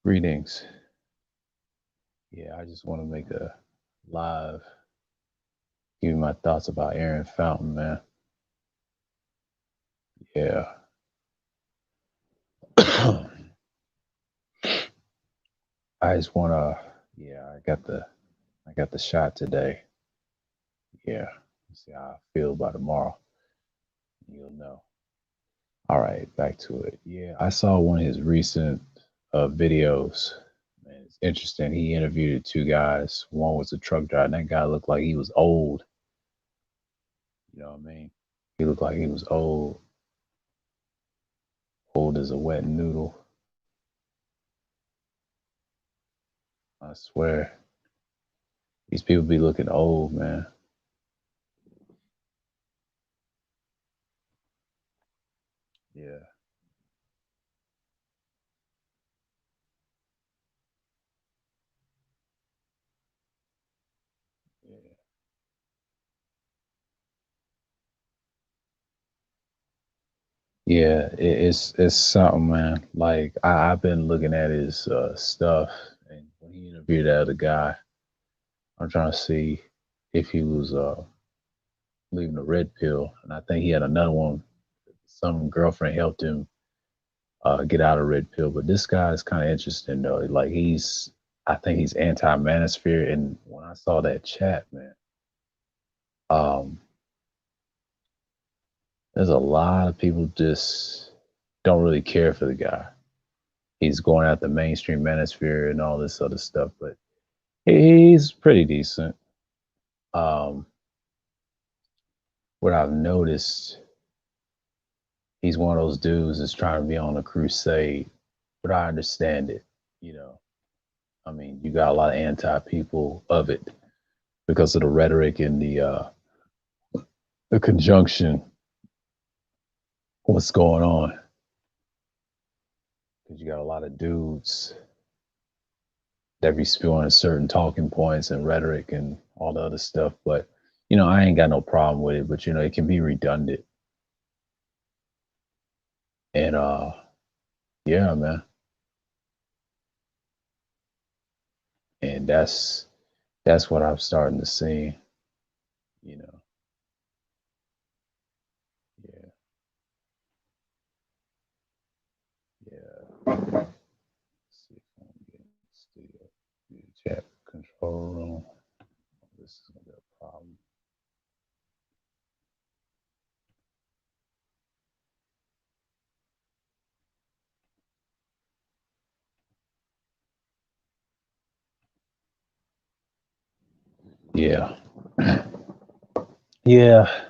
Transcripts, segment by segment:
Greetings. Yeah, I just want to make a live, give you my thoughts about Aaron Fountain, man. Yeah. I just want to, yeah, I got the shot today. Yeah. See how I feel by tomorrow. You'll know. All right, back to it. Yeah, I saw one of his recent videos. Man, it's interesting. He interviewed two guys. One was a truck driver, and that guy looked like he was old. You know what I mean? He looked like he was old as a wet noodle. I swear, these people be looking old, man. Yeah, yeah, yeah. It's something, man. Like I've been looking at his stuff, and when he interviewed that other guy, I'm trying to see if he was leaving the red pill, and I think he had another one. Some girlfriend helped him get out of red pill, but this guy is kind of interesting though. Like I think he's anti-manosphere, and when I saw that chat, man, um, there's a lot of people just don't really care for the guy. He's going at the mainstream manosphere and all this other stuff, but he's pretty decent. Um, what I've noticed, he's one of those dudes that's trying to be on a crusade, but I understand it. You know, I mean, you got a lot of anti people of it because of the rhetoric and the conjunction, what's going on. Because you got a lot of dudes that be spewing certain talking points and rhetoric and all the other stuff. But I ain't got no problem with it. But it can be redundant. And yeah, man. And that's what I'm starting to see. You know, yeah, yeah. Let's see if I can get studio chat control room. This is gonna be a problem. Yeah, yeah.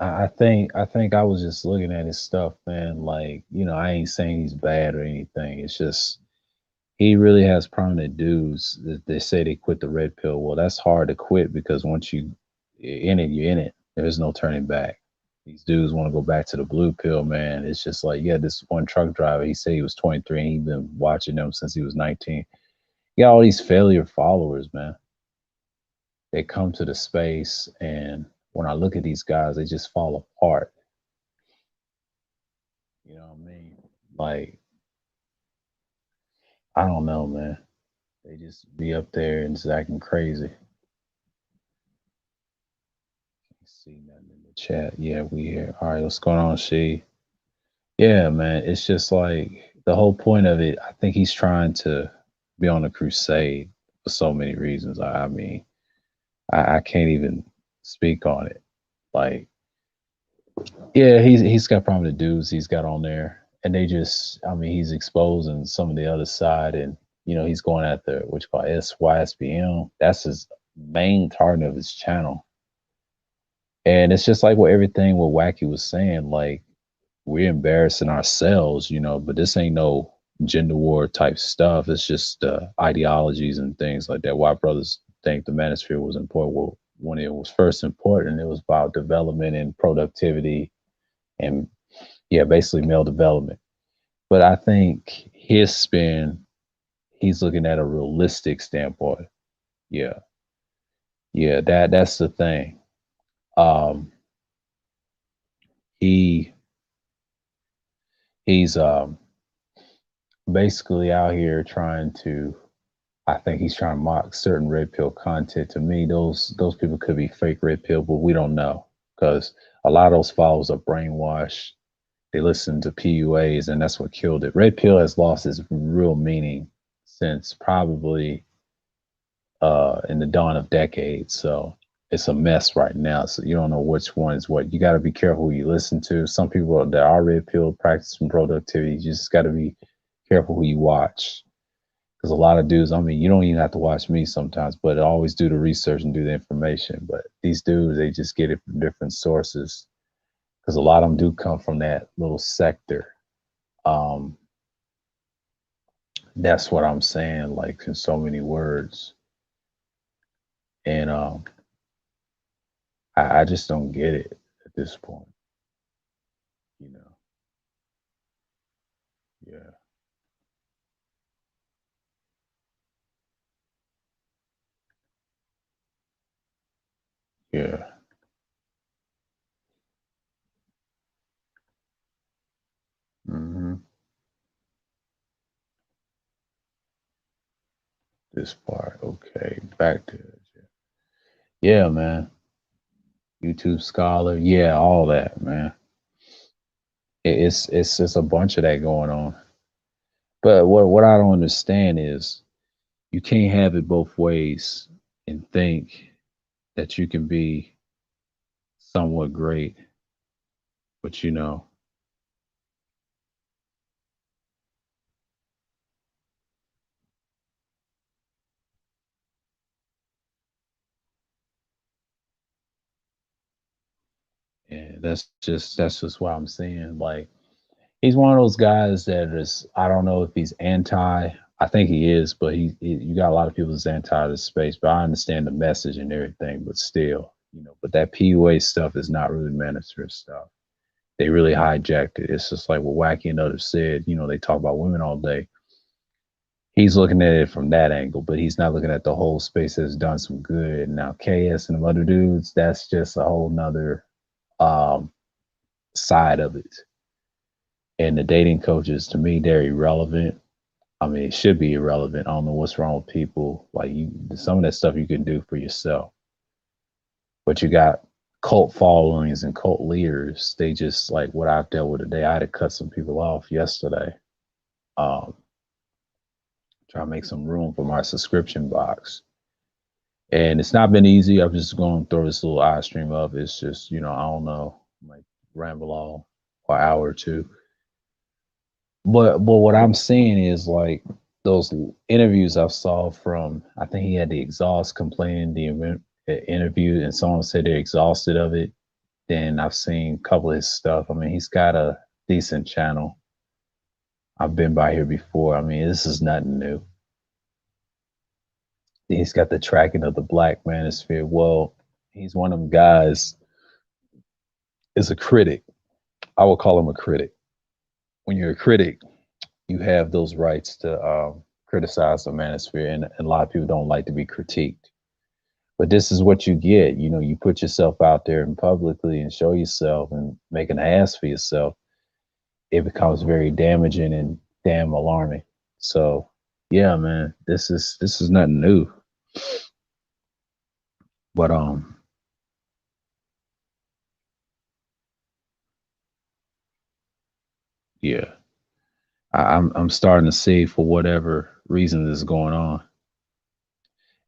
I think I was just looking at his stuff, man. Like, I ain't saying he's bad or anything. It's just he really has prominent dudes that they say they quit the red pill. Well, that's hard to quit because once you're in it, you're in it. There's no turning back. These dudes want to go back to the blue pill, man. It's just like, yeah, this one truck driver, he said he was 23 and he's been watching them since he was 19. You got all these failure followers, man. They come to the space, and when I look at these guys, they just fall apart. You know what I mean? Like, I don't know, man. They just be up there and just acting crazy. See nothing in the chat. Yeah, we here. All right, what's going on, She? Yeah, man. It's just like the whole point of it. I think he's trying to be on a crusade for so many reasons. I mean, I can't even speak on it. Like, yeah, he's got probably the dudes he's got on there, and they just, I mean, he's exposing some of the other side, and he's going at the what you call SYSBM. That's his main target of his channel. And it's just like what everything what Wacky was saying, like we're embarrassing ourselves, but this ain't no gender war type stuff. It's just ideologies and things like that. Why brothers think the manosphere was important. Well, when it was first important, it was about development and productivity and yeah, basically male development. But I think his spin, he's looking at a realistic standpoint. Yeah. Yeah, that's the thing. Um he he's basically out here trying to. I think he's trying to mock certain red pill content. To me, those people could be fake red pill, but we don't know because a lot of those followers are brainwashed. They listen to PUAs, and that's what killed it. Red pill has lost its real meaning since probably in the dawn of decades. So it's a mess right now. So you don't know which one is what. You got to be careful who you listen to. Some people that are red pill practicing productivity, you just got to be careful who you watch. Because a lot of dudes, I mean, you don't even have to watch me sometimes, but always do the research and do the information. But these dudes, they just get it from different sources. Because a lot of them do come from that little sector. Um, that's what I'm saying, like in so many words. And I just don't get it at this point, you know. Yeah, yeah. Hmm. This part, okay. Back to it. Yeah, man. YouTube scholar, yeah, all that, man. It's just a bunch of that going on. But what I don't understand is you can't have it both ways and think that you can be somewhat great, but and that's just what I'm saying. Like he's one of those guys that is I don't know if he's anti. I think he is, but you got a lot of people that's anti this space. But I understand the message and everything, but still, But that PUA stuff is not really minister stuff. They really hijacked it. It's just like what Wacky and others said. They talk about women all day. He's looking at it from that angle, but he's not looking at the whole space that's done some good. Now KS and the other dudes, that's just a whole nother um, side of it. And the dating coaches, to me, they're irrelevant. I mean, it should be irrelevant. I don't know what's wrong with people. Like some of that stuff you can do for yourself, but you got cult followings and cult leaders. They just like what I've dealt with today. I had to cut some people off yesterday. Um, try to make some room for my subscription box. And it's not been easy. I'm just going to throw this little eye stream up. It's just, I don't know, like ramble on for an hour or two. But what I'm seeing is like those interviews I saw from, I think he had the exhaust complaining interview, and someone said they're exhausted of it. Then I've seen a couple of his stuff. I mean, he's got a decent channel. I've been by here before. I mean, this is nothing new. He's got the tracking of the Black Manosphere. Well, he's one of them guys. Is a critic. I would call him a critic. When you're a critic, you have those rights to criticize the manosphere, and a lot of people don't like to be critiqued. But this is what you get. You put yourself out there and publicly and show yourself and make an ass for yourself. It becomes very damaging and damn alarming. So, yeah, man, this is nothing new. But yeah, I'm starting to see for whatever reason this is going on,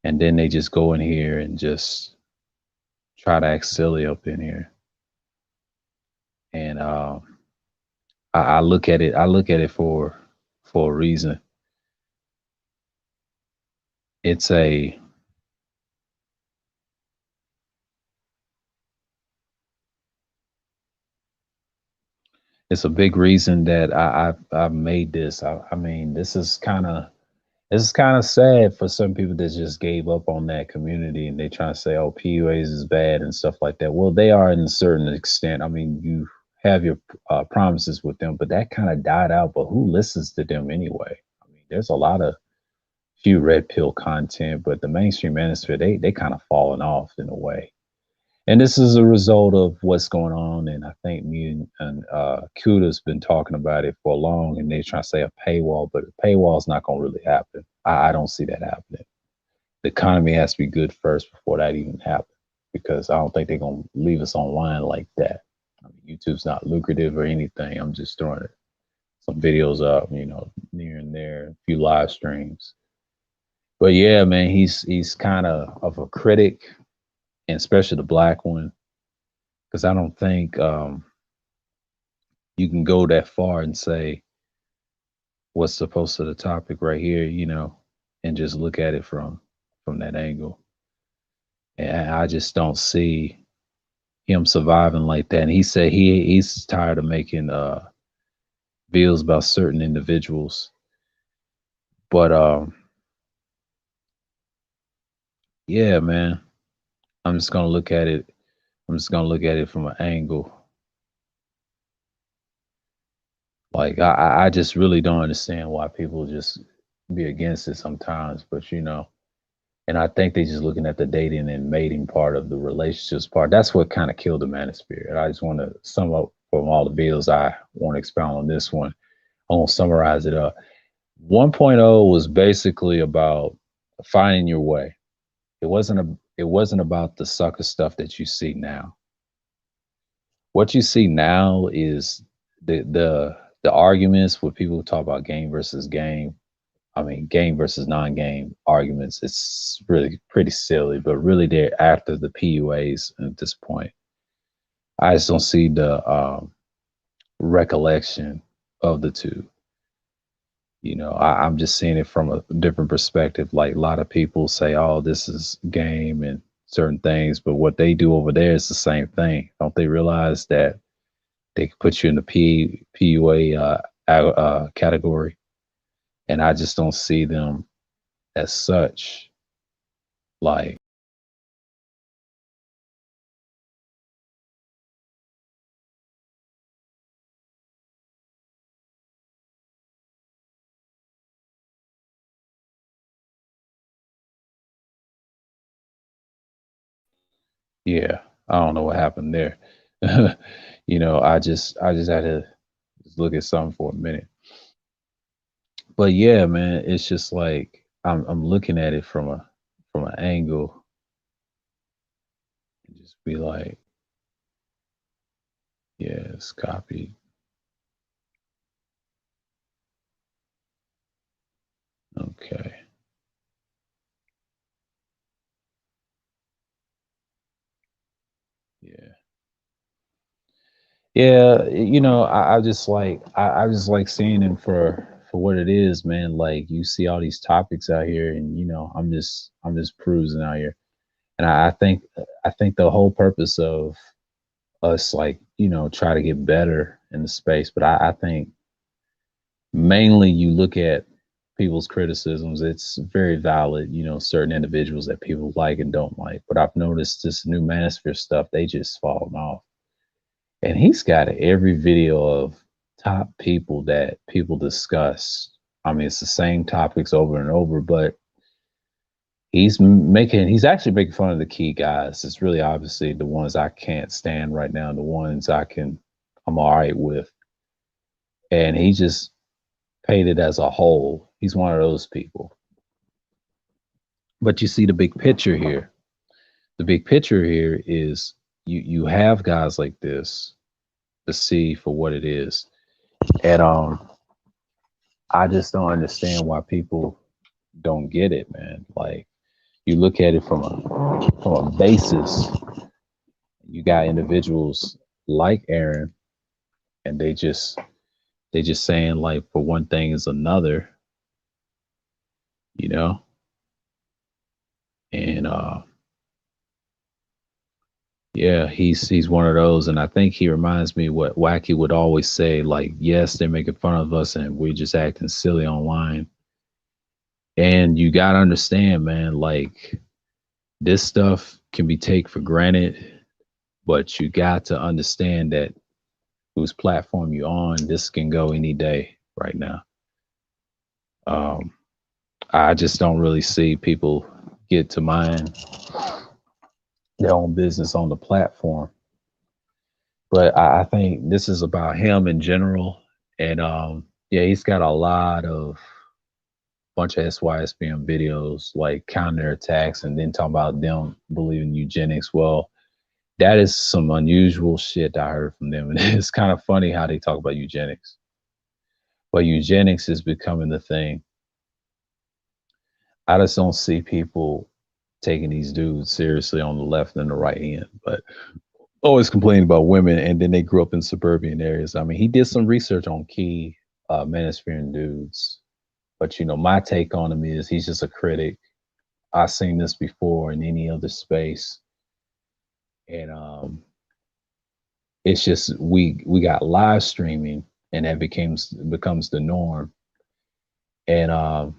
and then they just go in here and just try to act silly up in here. And I look at it. I look at it for a reason. It's a it's a big reason that I've made this. I mean, this is kind of sad for some people that just gave up on that community and they try to say, oh, PUAs is bad and stuff like that. Well, they are in a certain extent. I mean, you have your promises with them, but that kind of died out. But who listens to them anyway? I mean, there's a lot of few red pill content, but the mainstream manosphere, they kind of fallen off in a way. And this is a result of what's going on. And I think me and Kuda's been talking about it for long, and they're trying to say a paywall, but a paywall is not going to really happen. I don't see that happening. The economy has to be good first before that even happens, because I don't think they're going to leave us online like that. I mean, YouTube's not lucrative or anything. I'm just throwing it, some videos up, near and there, a few live streams. But yeah, man, he's kind of a critic, and especially the black one, because I don't think you can go that far and say what's supposed to the topic right here, and just look at it from that angle. And I just don't see him surviving like that. And he said he's tired of making videos about certain individuals. But yeah, man, I'm just gonna look at it. I'm just gonna look at it from an angle. Like I just really don't understand why people just be against it sometimes. But and I think they just looking at the dating and mating part of the relationships part. That's what kind of killed the manosphere. And I just want to sum up from all the videos. I want to expound on this one. I won't summarize it up. 1.0 was basically about finding your way. It wasn't about the sucker stuff that you see now. What you see now is the arguments where people talk about game versus game. I mean, game versus non-game arguments. It's really pretty silly, but really they're after the PUAs at this point. I just don't see the recollection of the two. I'm just seeing it from a different perspective. Like a lot of people say, "Oh, this is game and certain things," but what they do over there is the same thing. Don't they realize that they can put you in the PUA category? And I just don't see them as such. Like, yeah, I don't know what happened there. I just had to just look at something for a minute. But yeah, man, it's just like I'm looking at it from an angle and just be like, yeah, it's copied. Okay. Yeah. Yeah, I just like I just like seeing it for what it is, man. Like you see all these topics out here, and I'm just cruising out here. And I think the whole purpose of us, like, try to get better in the space. But I think mainly you look at people's criticisms, it's very valid, certain individuals that people like and don't like. But I've noticed this new manosphere stuff, they just falling off. And he's got every video of top people that people discuss. I mean, it's the same topics over and over, but he's actually making fun of the key guys. It's really obviously the ones I can't stand right now, the ones I'm all right with. And he just painted as a whole. He's one of those people. But you see the big picture here. The big picture here is you have guys like this to see for what it is. And I just don't understand why people don't get it, man. Like you look at it from a basis. You got individuals like Aaron, and they just saying like for one thing is another, you know, and yeah, he's one of those, and I think he reminds me what Wacky would always say, like, yes, they're making fun of us, and we're just acting silly online. And you gotta understand, man, like this stuff can be taken for granted, but you got to understand that whose platform you on, this can go any day right now. Um, I just don't really see people get to mine their own business on the platform. But I think this is about him in general. And yeah, he's got a lot of bunch of SYSBM videos like counterattacks and then talking about them believing eugenics. Well, that is some unusual shit I heard from them. And it's kind of funny how they talk about eugenics. But eugenics is becoming the thing. I just don't see people taking these dudes seriously on the left and the right end, but always complaining about women. And then they grew up in suburban areas. I mean, he did some research on key manosphere dudes, but you know, my take on him is he's just a critic. I've seen this before in any other space, and it's just we got live streaming, and that becomes the norm. And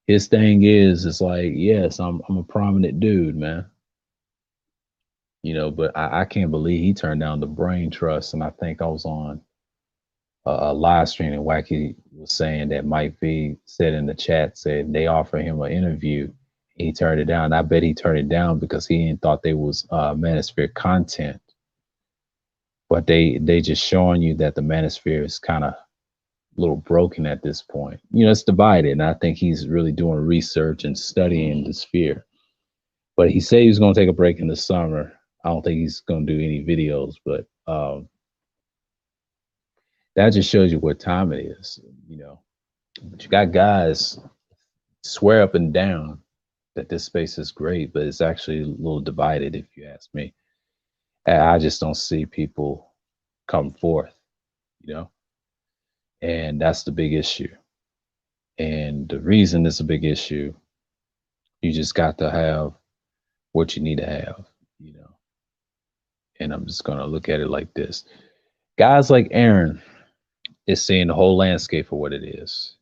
his thing is, it's like, yes, I'm a prominent dude, man. You know, but I can't believe he turned down the brain trust. And I think I was on a live stream and Wacky was saying that Mike V said in the chat, said they offered him an interview. He turned it down. I bet he turned it down because he didn't thought they was manosphere content. But they just showing you that the manosphere is kind of a little broken at this point. You know, it's divided. And I think he's really doing research and studying the sphere. But he said he was going to take a break in the summer. I don't think he's going to do any videos, but that just shows you what time it is, you know. But you got guys swear up and down that this space is great, but it's actually a little divided, if you ask me. And I just don't see people come forth, you know, and that's the big issue. And the reason it's a big issue, you just got to have what you need to have, you know. And I'm just going to look at it like this. Guys like Aaron is seeing the whole landscape for what it is.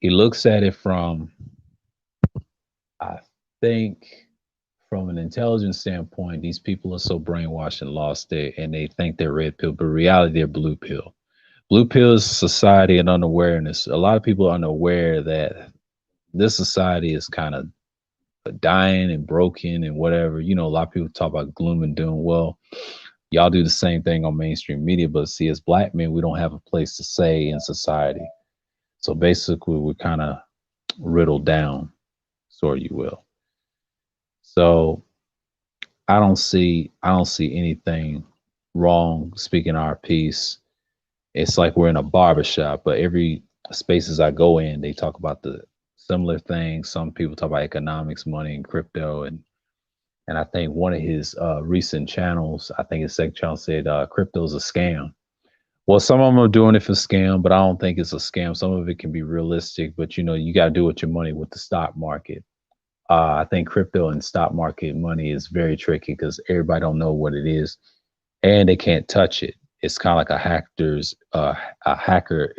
He looks at it from, I think, from an intelligence standpoint, these people are so brainwashed and lost there, and they think they're red pill, but in reality, they're blue pill. Blue pill is society and unawareness. A lot of people are unaware that this society is kind of dying and broken and whatever. You know, a lot of people talk about gloom and doom. Well, y'all do the same thing on mainstream media, but see, as black men, we don't have a place to say in society. So basically, we're kind of riddled down, so you will. So I don't see anything wrong speaking our piece. It's like we're in a barbershop, but every spaces I go in, they talk about the similar things. Some people talk about economics, money, and crypto, and I think one of his recent channels, I think his second channel said crypto's a scam. Well, some of them are doing it for scam, but I don't think it's a scam. Some of it can be realistic, but you know, you got to do with your money with the stock market. I think crypto and stock market money is very tricky because everybody don't know what it is, and they can't touch it. It's kind of like a hacker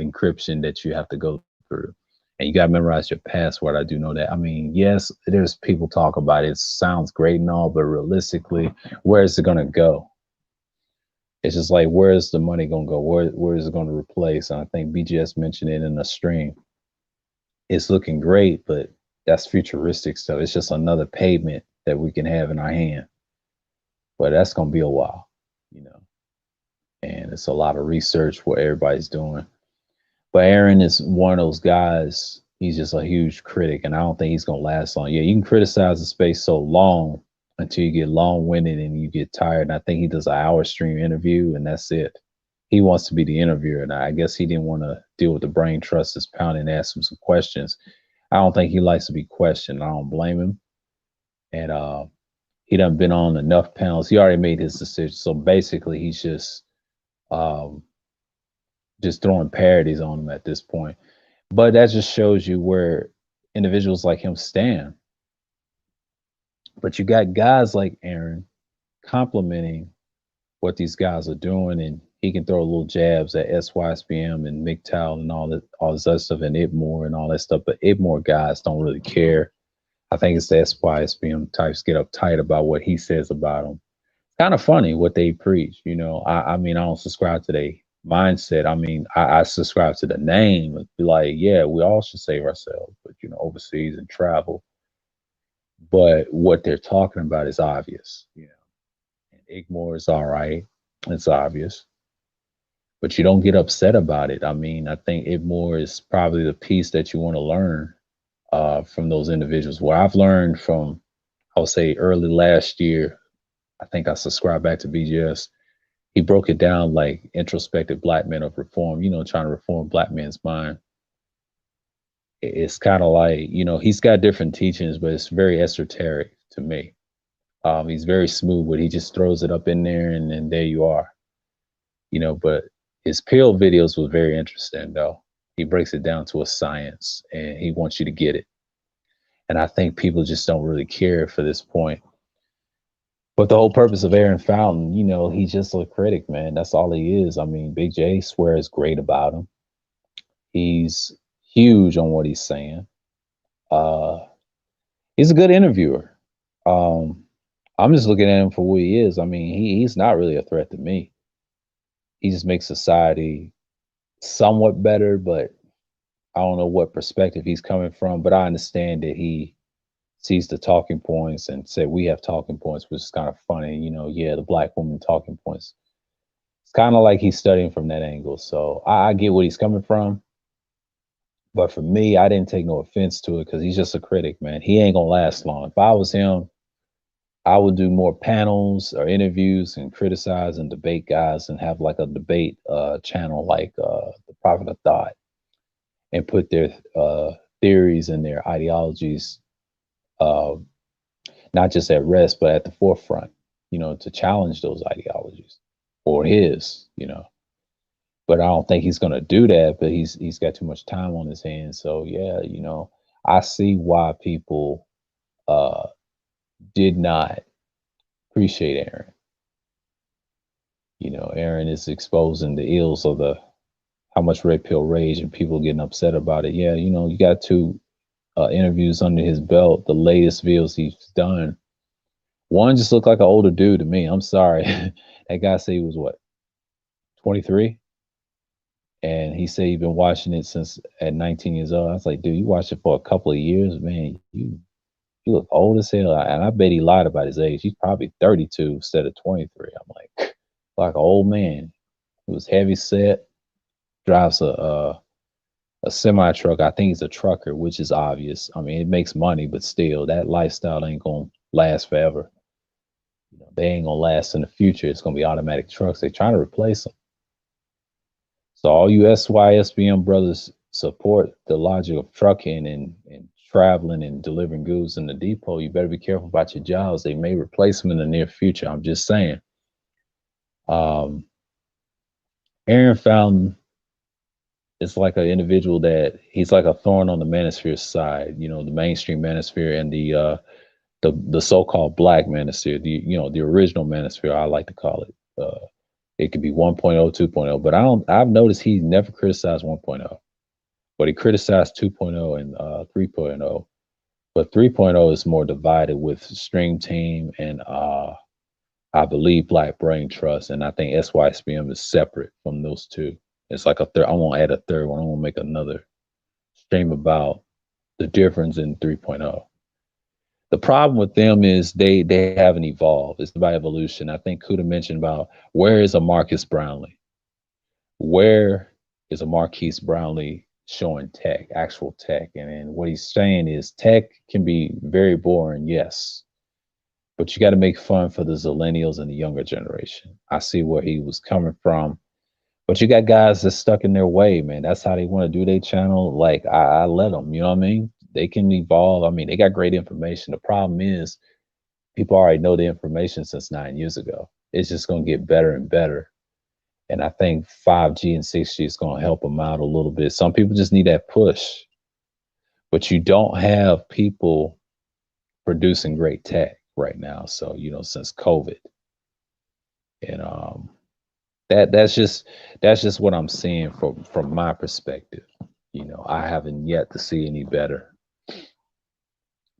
encryption that you have to go through, and you got to memorize your password. I do know that. I mean, yes, there's people talk about it. It sounds great and all, but realistically, where is it gonna go? It's just like, where is the money gonna go? Where is it gonna replace? And I think BGS mentioned it in the stream. It's looking great, but that's futuristic stuff. It's just another payment that we can have in our hand. But that's gonna be a while, you know. And it's a lot of research what everybody's doing. But Aaron is one of those guys. He's just a huge critic, and I don't think he's gonna last long. Yeah, you can criticize the space so long until you get long-winded and you get tired. And I think he does an hour stream interview, and that's it. He wants to be the interviewer, and I guess he didn't want to deal with the brain trust that's pounding and ask him some questions. I don't think he likes to be questioned. I don't blame him. And he done been on enough panels. He already made his decision. So basically, he's um, just throwing parodies on him at this point. But that just shows you where individuals like him stand. But you got guys like Aaron complimenting what these guys are doing, and he can throw little jabs at SYSBM and MGTOW and all this other stuff, and IPMOR and all that stuff. But IPMOR guys don't really care. I think it's the SYSBM types get uptight about what he says about them. It's kind of funny what they preach. You know, I mean, I don't subscribe to their mindset. I mean, I subscribe to the name. Be like, yeah, we all should save ourselves, but you know, overseas and travel. but what they're talking about is obvious. You know, and Igmore is all right. It's obvious, but you don't get upset about it. I mean, I think Igmore is probably the piece that you want to learn from those individuals. What I've learned from, I would say, early last year, I think I subscribed back to BGS. He broke it down like introspective black men of reform, you know, trying to reform black men's mind. It's kind of like, you know, he's got different teachings, but it's very esoteric to me. He's very smooth, but he just throws it up in there and then there you are, you know. But his pill videos was very interesting, though. He breaks it down to a science and he wants you to get it. And I think people just don't really care for this point. But the whole purpose of Aaron Fountain, you know, he's just a critic, man. That's all he is. I mean, Big J swears great about him. He's huge on what he's saying. Uh, he's a good interviewer. Um, I'm just looking at him for who he is. I mean, he's not really a threat to me. He just makes society somewhat better, but I don't know what perspective he's coming from. But I understand that he sees the talking points and said we have talking points, which is kind of funny. You know, yeah, the black woman talking points. It's kind of like he's studying from that angle. So I get what he's coming from. But for me, I didn't take no offense to it because he's just a critic, man. He ain't gonna last long. If I was him, I would do more panels or interviews and criticize and debate guys and have like a debate channel like the Prophet of Thought and put their theories and their ideologies uh, not just at rest but at the forefront, you know, to challenge those ideologies or his, you know. But I don't think he's going to do that. But he's got too much time on his hands. So yeah, you know, I see why people uh, did not appreciate Aaron. You know, Aaron is exposing the ills of the how much red pill rage and people getting upset about it. Yeah, you know, you got two interviews under his belt, the latest videos he's done. One just looked like an older dude to me. I'm sorry. That guy said he was what, 23? And he said he'd been watching it since at 19 years old. I was like, dude, you watched it for a couple of years, man. You look old as hell. And I bet he lied about his age. He's probably 32 instead of 23. I'm like an old man. He was heavy set, drives a semi truck. I think he's a trucker, which is obvious. I mean, it makes money, but still, that lifestyle ain't gonna last forever. You know, they ain't gonna last in the future. It's gonna be automatic trucks. They're trying to replace them. So all you SYSBM brothers support the logic of trucking and traveling and delivering goods in the depot. You better be careful about your jobs. They may replace them in the near future. I'm just saying. Um, Aaron Fountain is like an individual that he's like a thorn on the manosphere side. You know, the mainstream manosphere and the so-called black manosphere. The you know the original manosphere, I like to call it. It could be 1.0, 2.0, but I've noticed he never criticized 1.0, but he criticized 2.0 and 3.0. But 3.0 is more divided with Stream Team and I believe Black Brain Trust, and I think SYSBM is separate from those two. It's like a third. I won't add a third one. I won't make another stream about the difference in 3.0. The problem with them is they haven't evolved. It's about evolution. I think Kuda mentioned about where is a Marcus Brownlee? Where is a Marquise Brownlee showing tech, actual tech? And what he's saying is tech can be very boring, yes, but you got to make fun for the Zillennials and the younger generation. I see where he was coming from, but you got guys that's stuck in their way, man. That's how they want to do their channel. Like I let them, you know what I mean? They can evolve. I mean, they got great information. The problem is people already know the information since 9 years ago. It's just going to get better and better. And I think 5G and 6G is going to help them out a little bit. Some people just need that push, but you don't have people producing great tech right now. So, you know, since COVID, and that's just what I'm seeing from my perspective. You know, I haven't yet to see any better,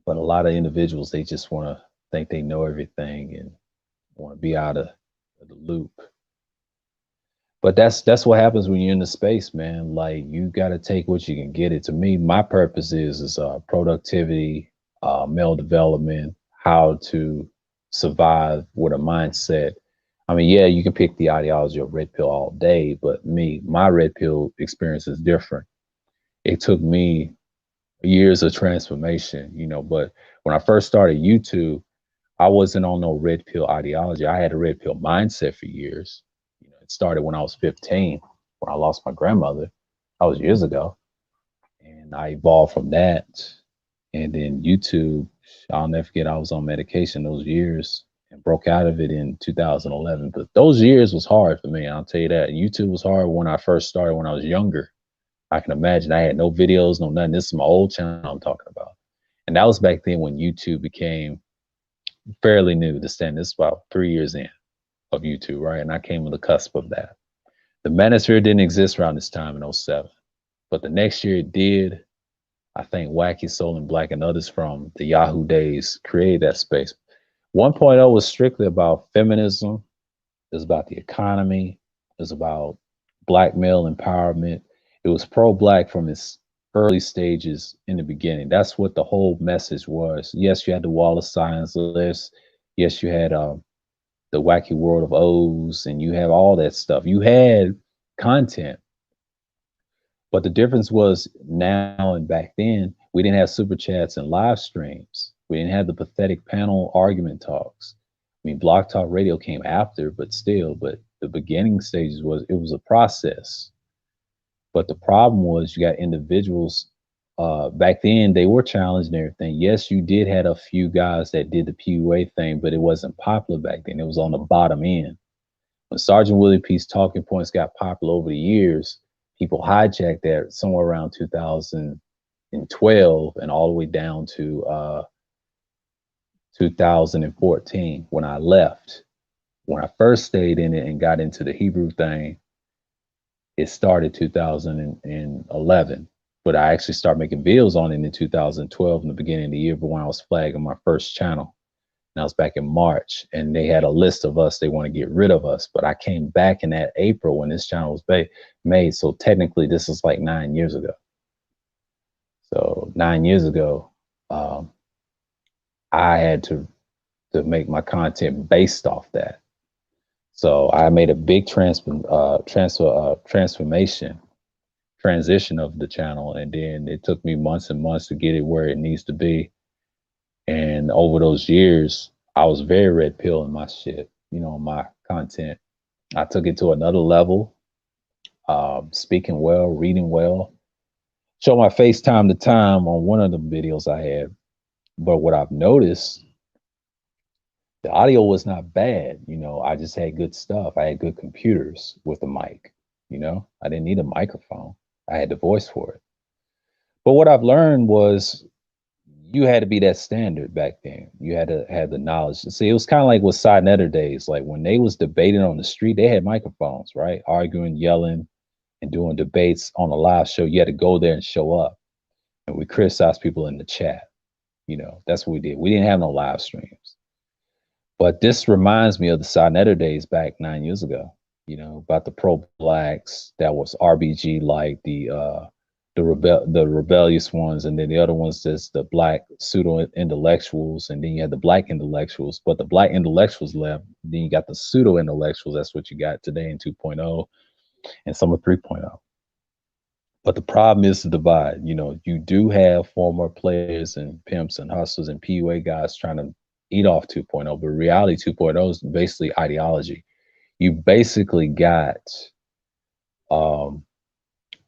but a lot of individuals they just want to think they know everything and want to be out of the loop. But that's what happens when you're in the space, man. Like you got to take what you can get. It to me, my purpose is productivity, male development, how to survive with a mindset. I mean, yeah, you can pick the ideology of red pill all day, but my red pill experience is different. It took me years of transformation, but when I first started YouTube, I wasn't on no red pill ideology. I had a red pill mindset for years. It started when I was 15, when I lost my grandmother. That was years ago. And I evolved from that. And then YouTube, I'll never forget, I was on medication those years and broke out of it in 2011. But those years was hard for me. I'll tell you that. YouTube was hard when I first started when I was younger. I can imagine I had no videos, no nothing. This is my old channel I'm talking about. And that was back then when YouTube became fairly new to stand. This is about 3 years in of YouTube, right? And I came on the cusp of that. The Manosphere didn't exist around this time in '07, but the next year it did. I think Wacky Soul and Black and others from the Yahoo days created that space. 1.0 was strictly about feminism. It was about the economy. It was about Black male empowerment. It was pro-Black from its early stages in the beginning. That's what the whole message was. Yes, you had the Wall of Science list. Yes, you had the Wacky World of O's, and you have all that stuff. You had content. But the difference was now and back then, we didn't have super chats and live streams. We didn't have the pathetic panel argument talks. I mean, Block Talk Radio came after, but still, but the beginning stages it was a process. But the problem was you got individuals back then, they were challenged and everything. Yes, you did had a few guys that did the PUA thing, but it wasn't popular back then. It was on the bottom end. When Sergeant Willie P's talking points got popular over the years, people hijacked that somewhere around 2012 and all the way down to 2014 when I left. When I first stayed in it and got into the Hebrew thing, it started 2011, but I actually started making videos on it in 2012 in the beginning of the year, but when I was flagging my first channel. And I was back in March, and they had a list of us. They want to get rid of us. But I came back in that April when this channel was made. So technically, this is like 9 years ago. So 9 years ago, I had to make my content based off that. So I made a big transition of the channel, and then it took me months and months to get it where it needs to be. And over those years, I was very red pill in my shit, my content. I took it to another level, speaking well, reading well. Show my face time to time on one of the videos I had. But what I've noticed, the audio was not bad. I just had good stuff. I had good computers with a mic, I didn't need a microphone. I had the voice for it. But what I've learned was you had to be that standard back then. You had to have the knowledge. See, it was kind of like with Sinetter days. Like when they was debating on the street, they had microphones, right? Arguing, yelling, and doing debates on a live show. You had to go there and show up. And we criticized people in the chat. That's what we did. We didn't have no live streams. But this reminds me of the Sinetter days back 9 years ago, about the pro-Blacks. That was RBG, like the rebellious ones, and then the other ones just the Black pseudo intellectuals, and then you had the Black intellectuals. But the Black intellectuals left. Then you got the pseudo intellectuals. That's what you got today in 2.0 and some of 3.0. But the problem is the divide. You do have former players and pimps and hustlers and PUA guys trying to eat off 2.0, but reality 2.0 is basically ideology. You basically got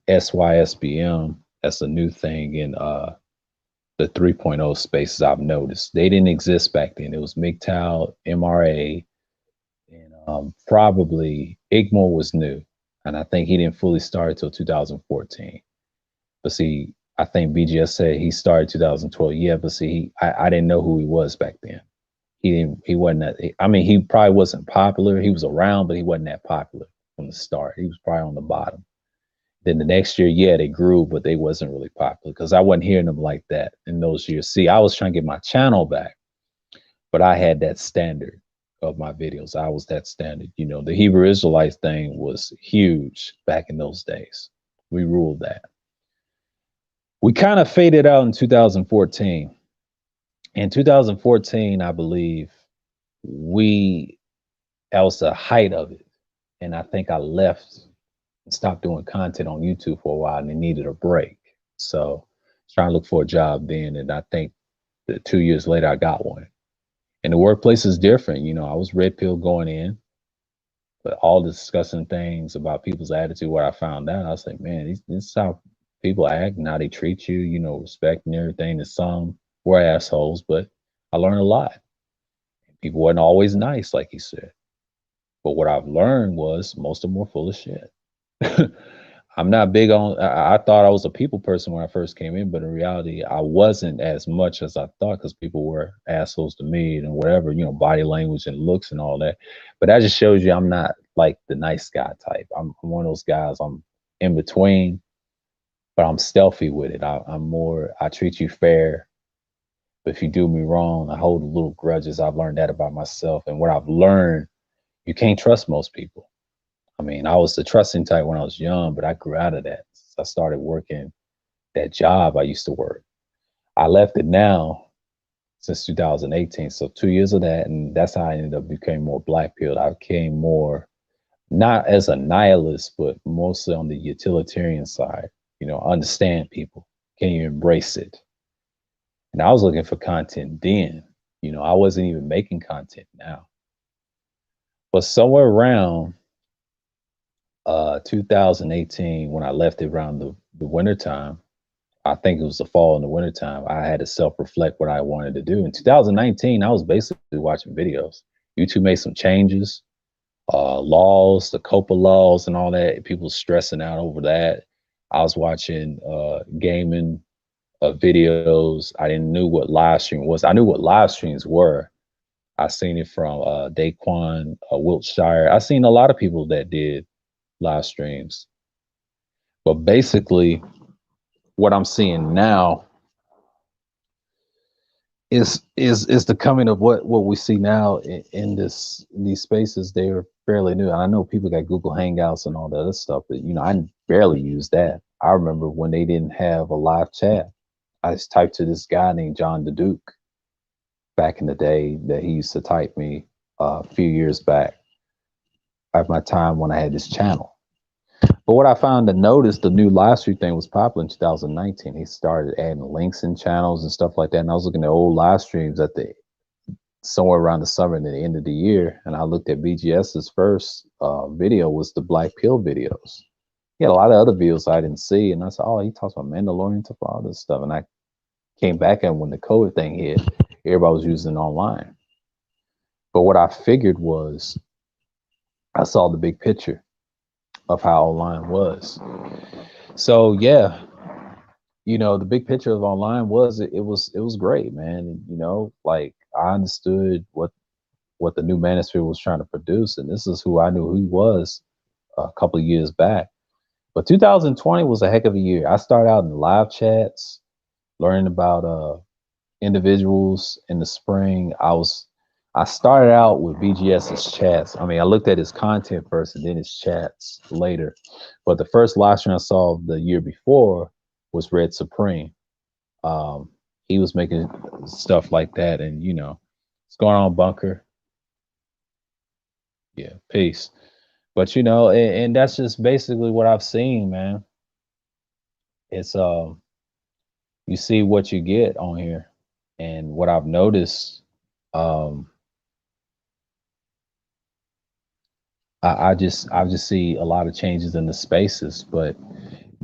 SYSBM. That's a new thing in the 3.0 spaces I've noticed. They didn't exist back then. It was MGTOW, MRA, and probably Igmore was new. And I think he didn't fully start until 2014. But see, I think BGS said he started 2012. Yeah, but see, I didn't know who he was back then. He wasn't that, he probably wasn't popular. He was around, but he wasn't that popular from the start. He was probably on the bottom. Then the next year, yeah, they grew, but they wasn't really popular because I wasn't hearing them like that in those years. See, I was trying to get my channel back, but I had that standard of my videos. I was that standard. The Hebrew Israelites thing was huge back in those days. We ruled that. We kind of faded out in 2014. In 2014, I believe we that was the height of it. And I think I left and stopped doing content on YouTube for a while and it needed a break. So I was trying to look for a job then. And I think that 2 years later, I got one. And the workplace is different. You know, I was red pill going in, but all discussing things about people's attitude, what I found out, I was like, man, this is how people act and how they treat you, you know, respect and everything. And some were assholes, but I learned a lot. People weren't always nice, like he said. But what I've learned was most of them were full of shit. I'm not big on. I thought I was a people person when I first came in, but in reality, I wasn't as much as I thought because people were assholes to me and whatever, you know, body language and looks and all that. But that just shows you I'm not like the nice guy type. I'm one of those guys. I'm in between, but I'm stealthy with it. I'm more. I treat you fair, but if you do me wrong, I hold little grudges. I've learned that about myself, and what I've learned, you can't trust most people. I mean, I was the trusting type when I was young, but I grew out of that. I started working that job I used to work. I left it now since 2018. So 2 years of that. And that's how I ended up becoming more black pilled. I became more not as a nihilist, but mostly on the utilitarian side. You know, understand people. Can you embrace it? And I was looking for content then. You know, I wasn't even making content now. But somewhere around 2018, when I left it around the winter time, I think it was the fall and the winter time, I had to self-reflect what I wanted to do. In 2019, I was basically watching videos. YouTube made some changes, laws, the COPA laws and all that. People stressing out over that. I was watching gaming videos. I didn't know what live stream was. I knew what live streams were. I seen it from Daquan Wiltshire. I seen a lot of people that did live streams. But basically, what I'm seeing now is the coming of what we see now in these spaces. They're fairly new. And I know people got Google Hangouts and all that other stuff, but you know, I barely use that. I remember when they didn't have a live chat. I just typed to this guy named John DeDuke back in the day that he used to type me a few years back at my time when I had this channel. But what I found to notice, the new live stream thing was popular in 2019. He started adding links in channels and stuff like that. And I was looking at old live streams at the somewhere around the summer and the end of the year. And I looked at BGS's first video was the Black Pill videos. He had a lot of other videos I didn't see. And I said, oh, he talks about Mandalorian stuff, all this stuff. And I came back and when the COVID thing hit, everybody was using it online. But what I figured was I saw the big picture of how online was. So yeah, you know, the big picture of online was it was great, man. And, you know, like I understood what the new manosphere was trying to produce, and this is who I knew who he was a couple of years back. But 2020 was a heck of a year. I started out in the live chats, learning about individuals in the spring. I started out with BGS's chats. I mean, I looked at his content first and then his chats later. But the first live stream I saw the year before was Red Supreme. He was making stuff like that. And, you know, what's going on, Bunker? Yeah, peace. But, you know, and that's just basically what I've seen, man. It's, you see what you get on here. And what I've noticed, I just see a lot of changes in the spaces, but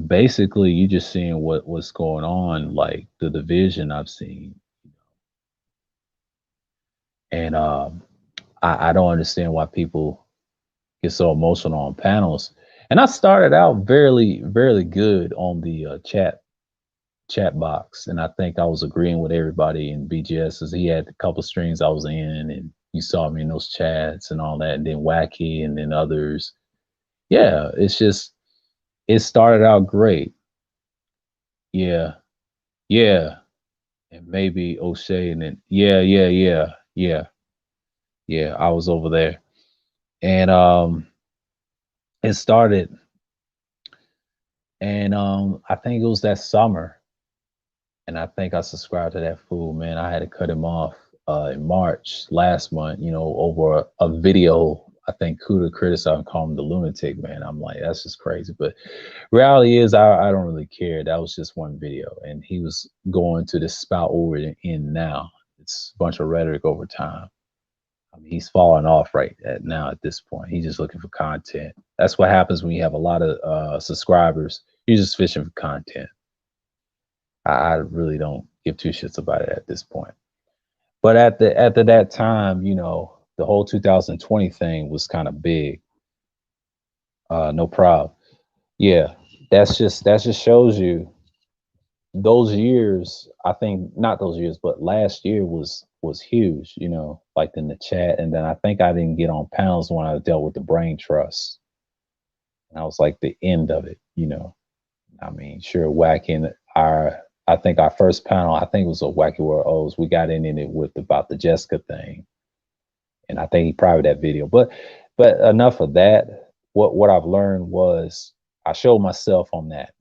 basically you just seeing what's going on, like the division I've seen. And I don't understand why people get so emotional on panels. And I started out very good on the chat box, and I think I was agreeing with everybody in BGS as he had a couple streams I was in, and you saw me in those chats and all that, and then Wacky and then others. Yeah, it's just it started out great. Yeah, yeah, and maybe O'Shea, and then yeah. I was over there, and it started, and I think it was that summer, And I think I subscribed to that fool, man. I had to cut him off in March last month, over a video. I think Kuda criticized and called him the lunatic, man. I'm like, that's just crazy. But reality is, I don't really care. That was just one video. And he was going to this spout over in now. It's a bunch of rhetoric over time. I mean, he's falling off right now at this point. He's just looking for content. That's what happens when you have a lot of subscribers. You're just fishing for content. I really don't give two shits about it at this point. But at that time, the whole 2020 thing was kind of big. No problem. Yeah, that just shows you those years. I think not those years, but last year was huge. Like in the chat, and then I think I didn't get on panels when I dealt with the brain trust. And I was like the end of it. I mean, sure, whacking I think our first panel, I think it was a Wacky World O's. We got in it with about the Jessica thing, and I think he private that video. But enough of that. What I've learned was I showed myself on that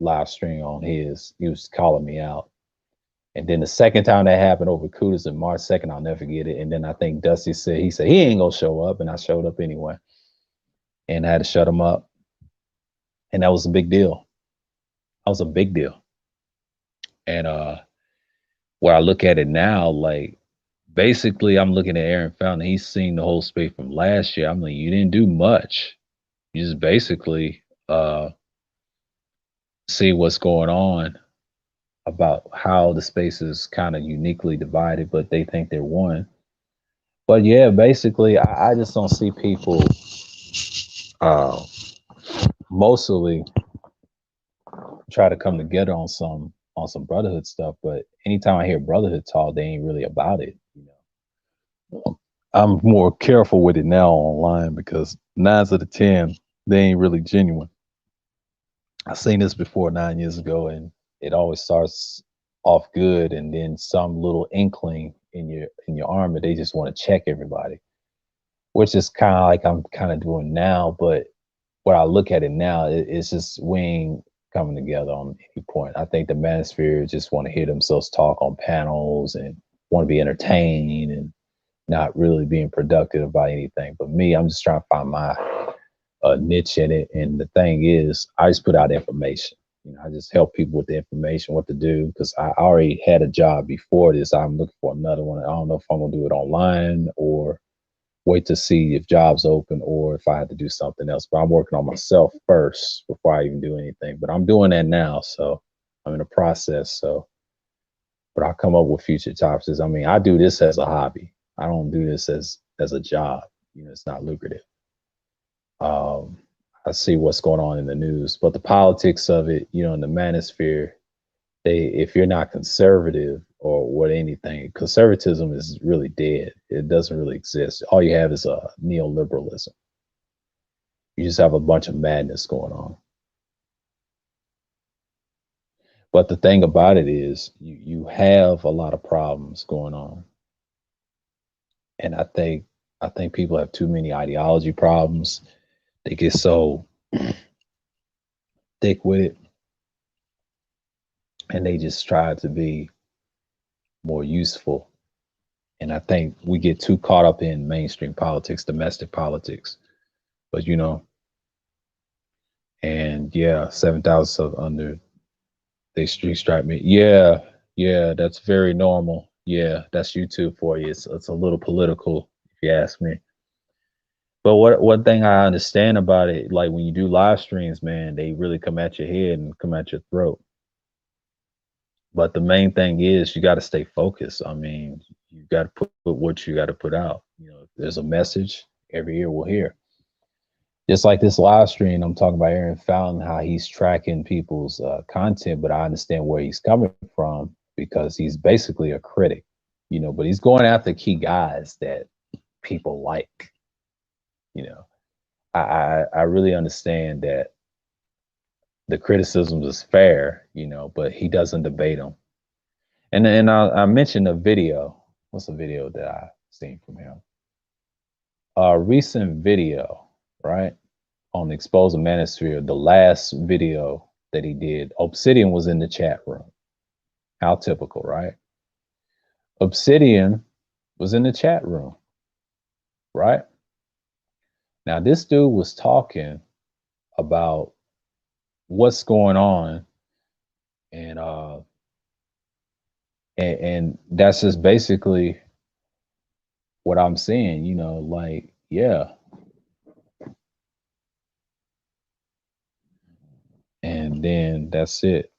live stream on his. He was calling me out, and then the second time that happened over Kudas in March 2nd, I'll never forget it. And then I think Dusty said he ain't gonna show up, and I showed up anyway, and I had to shut him up, and that was a big deal. That was a big deal. And where I look at it now, like basically I'm looking at Aaron Fountain. He's seen the whole space from last year. I'm like, you didn't do much. You just basically see what's going on about how the space is kind of uniquely divided, but they think they're one. But yeah, basically I just don't see people mostly try to come together on some brotherhood stuff, but anytime I hear brotherhood talk, they ain't really about it. I'm more careful with it now online because 9 out of 10 they ain't really genuine. I seen this before 9 years ago, and it always starts off good, and then some little inkling in your armor, they just want to check everybody, which is kind of like I'm kind of doing now. But when I look at it now, it's just we ain't coming together on any point. I think the manosphere just want to hear themselves talk on panels and want to be entertained and not really being productive about anything. But me, I'm just trying to find my niche in it. And the thing is, I just put out information. I just help people with the information, what to do, because I already had a job before this. I'm looking for another one. I don't know if I'm gonna do it online or wait to see if jobs open or if I have to do something else. But I'm working on myself first before I even do anything. But I'm doing that now, so I'm in a process. So, but I'll come up with future topics. I mean, I do this as a hobby. I don't do this as a job. It's not lucrative. I see what's going on in the news, but the politics of it, in the manosphere, if you're not conservative or what anything, conservatism is really dead. It doesn't really exist. All you have is a neoliberalism. You just have a bunch of madness going on. But the thing about it is you have a lot of problems going on. And I think people have too many ideology problems. They get so thick with it, and they just try to be more useful. And I think we get too caught up in mainstream politics, domestic politics. But and yeah, 7,000 under they street stripe me. Yeah, that's very normal. Yeah, that's YouTube for you. It's a little political, if you ask me. But one thing I understand about it, like when you do live streams, man, they really come at your head and come at your throat. But the main thing is you got to stay focused. I mean, you got to put what you got to put out. If there's a message, every ear will hear. Just like this live stream, I'm talking about Aaron Fountain, how he's tracking people's content, but I understand where he's coming from because he's basically a critic, but he's going after key guys that people like. I really understand that the criticisms is fair, but he doesn't debate them. And I mentioned a video. What's the video that I seen from him? A recent video, right? On Expose the Manosphere, the last video that he did. Obsidian was in the chat room. How typical, right? Obsidian was in the chat room, right? Now, this dude was talking about what's going on, and and that's just basically what I'm saying, like, yeah. And then that's it.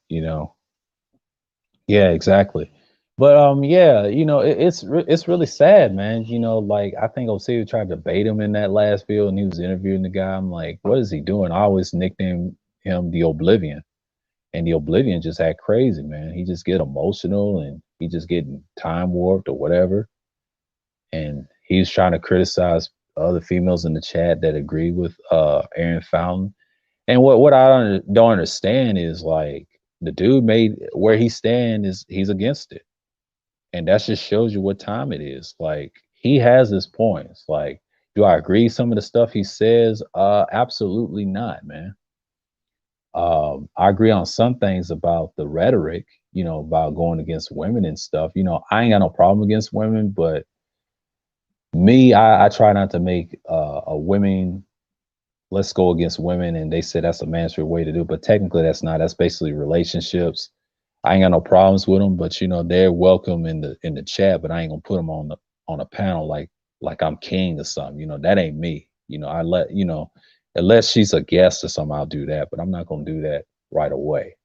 Yeah, exactly. But yeah, it's really sad, man. Like, I think Osea tried to bait him in that last video, and he was interviewing the guy. I'm like, what is he doing? I always nicknamed him the Oblivion, and the Oblivion just act crazy, man. He just get emotional, and he just getting time warped or whatever. And he was trying to criticize other females in the chat that agree with Aaron Fountain. And what I don't understand is, like, the dude made where he stand is he's against it, and that just shows you what time it is. Like, he has his points. Like, do I agree some of the stuff he says? Absolutely not, man. I agree on some things about the rhetoric, about going against women and stuff. I ain't got no problem against women, but me, I try not to make a women let's go against women, and they said that's a man's way to do it, but technically that's not. That's basically relationships. I ain't got no problems with them, but they're welcome in the chat, but I ain't gonna put them on a panel like I'm king or something. That ain't me. I let unless she's a guest or something, I'll do that, but I'm not gonna do that right away.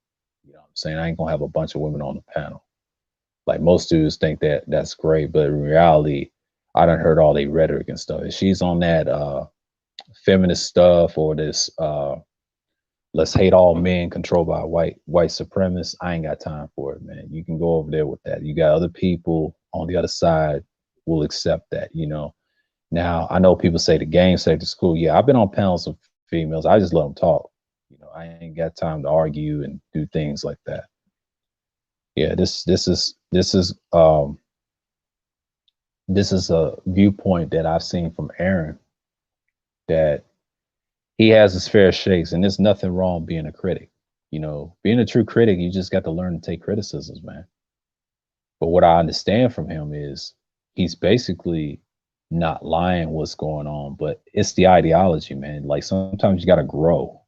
You know what I'm saying? I ain't gonna have a bunch of women on the panel. Like, most dudes think that that's great, but in reality, I done heard all the rhetoric and stuff. If she's on that feminist stuff, or this let's hate all men controlled by white supremacists, I ain't got time for it, man. You can go over there with that. You got other people on the other side will accept that. Now, I know people say the game sector is cool. Yeah, I've been on panels of females. I just let them talk. I ain't got time to argue and do things like that. Yeah, this is a viewpoint that I've seen from Aaron, that he has his fair shakes, and there's nothing wrong being a critic. Being a true critic, you just got to learn to take criticisms, man. But what I understand from him is he's basically not lying what's going on, but it's the ideology, man. Like, sometimes you got to grow.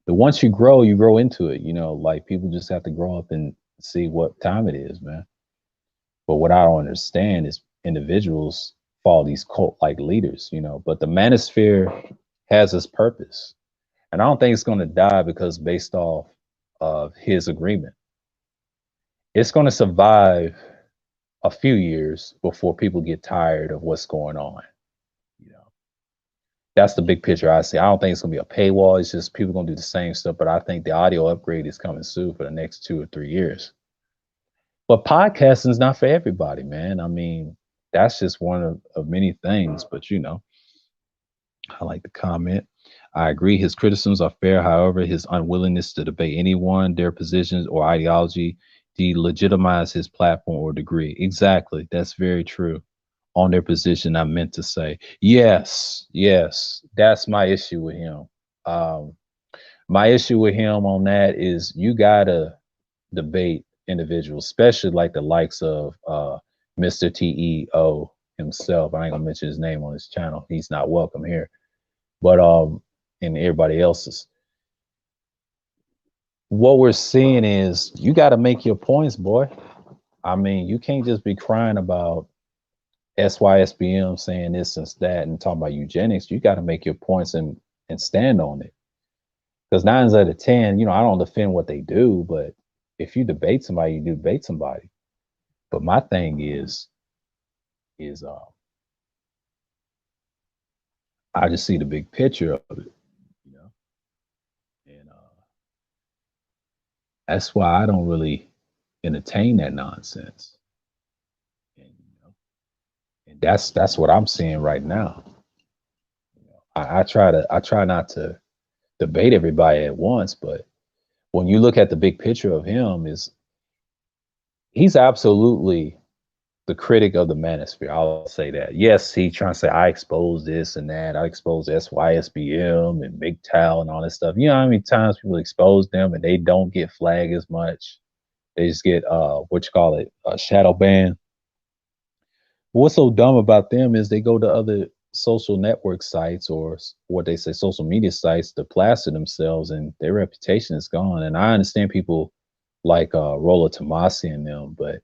But once you grow into it. Like, people just have to grow up and see what time it is, man. But what I don't understand is individuals follow these cult like leaders. But the manosphere has its purpose. And I don't think it's going to die because based off of his agreement. It's going to survive a few years before people get tired of what's going on. That's the big picture I see. I don't think it's going to be a paywall. It's just people going to do the same stuff. But I think the audio upgrade is coming soon for the next 2 or 3 years. But podcasting is not for everybody, man. I mean, that's just one of many things. But I like to comment. I agree his criticisms are fair. However, his unwillingness to debate anyone, their positions, or ideology delegitimize his platform or degree. Exactly. That's very true. On their position, I meant to say. Yes. That's my issue with him. My issue with him on that is you got to debate individuals, especially like the likes of Mr. TEO himself. I ain't going to mention his name on his channel. He's not welcome here. But and everybody else's. What we're seeing is you got to make your points, boy. I mean, you can't just be crying about SYSBM saying this and that and talking about eugenics. You got to make your points and stand on it. Because 9 out of 10, I don't defend what they do, but if you debate somebody, you debate somebody. But my thing is I just see the big picture of it. And that's why I don't really entertain that nonsense. And that's what I'm seeing right now. I try not to debate everybody at once, but when you look at the big picture of him, he's absolutely the critic of the manosphere. I'll say that. Yes, he trying to say I expose this and that. I expose SYSBM and MGTOW and all this stuff. You know how many times people expose them and they don't get flagged as much? They just get what you call it, shadow ban. What's so dumb about them is they go to other social network sites or what they say social media sites to plaster themselves, and their reputation is gone. And I understand people like Rolla Tomasi and them, but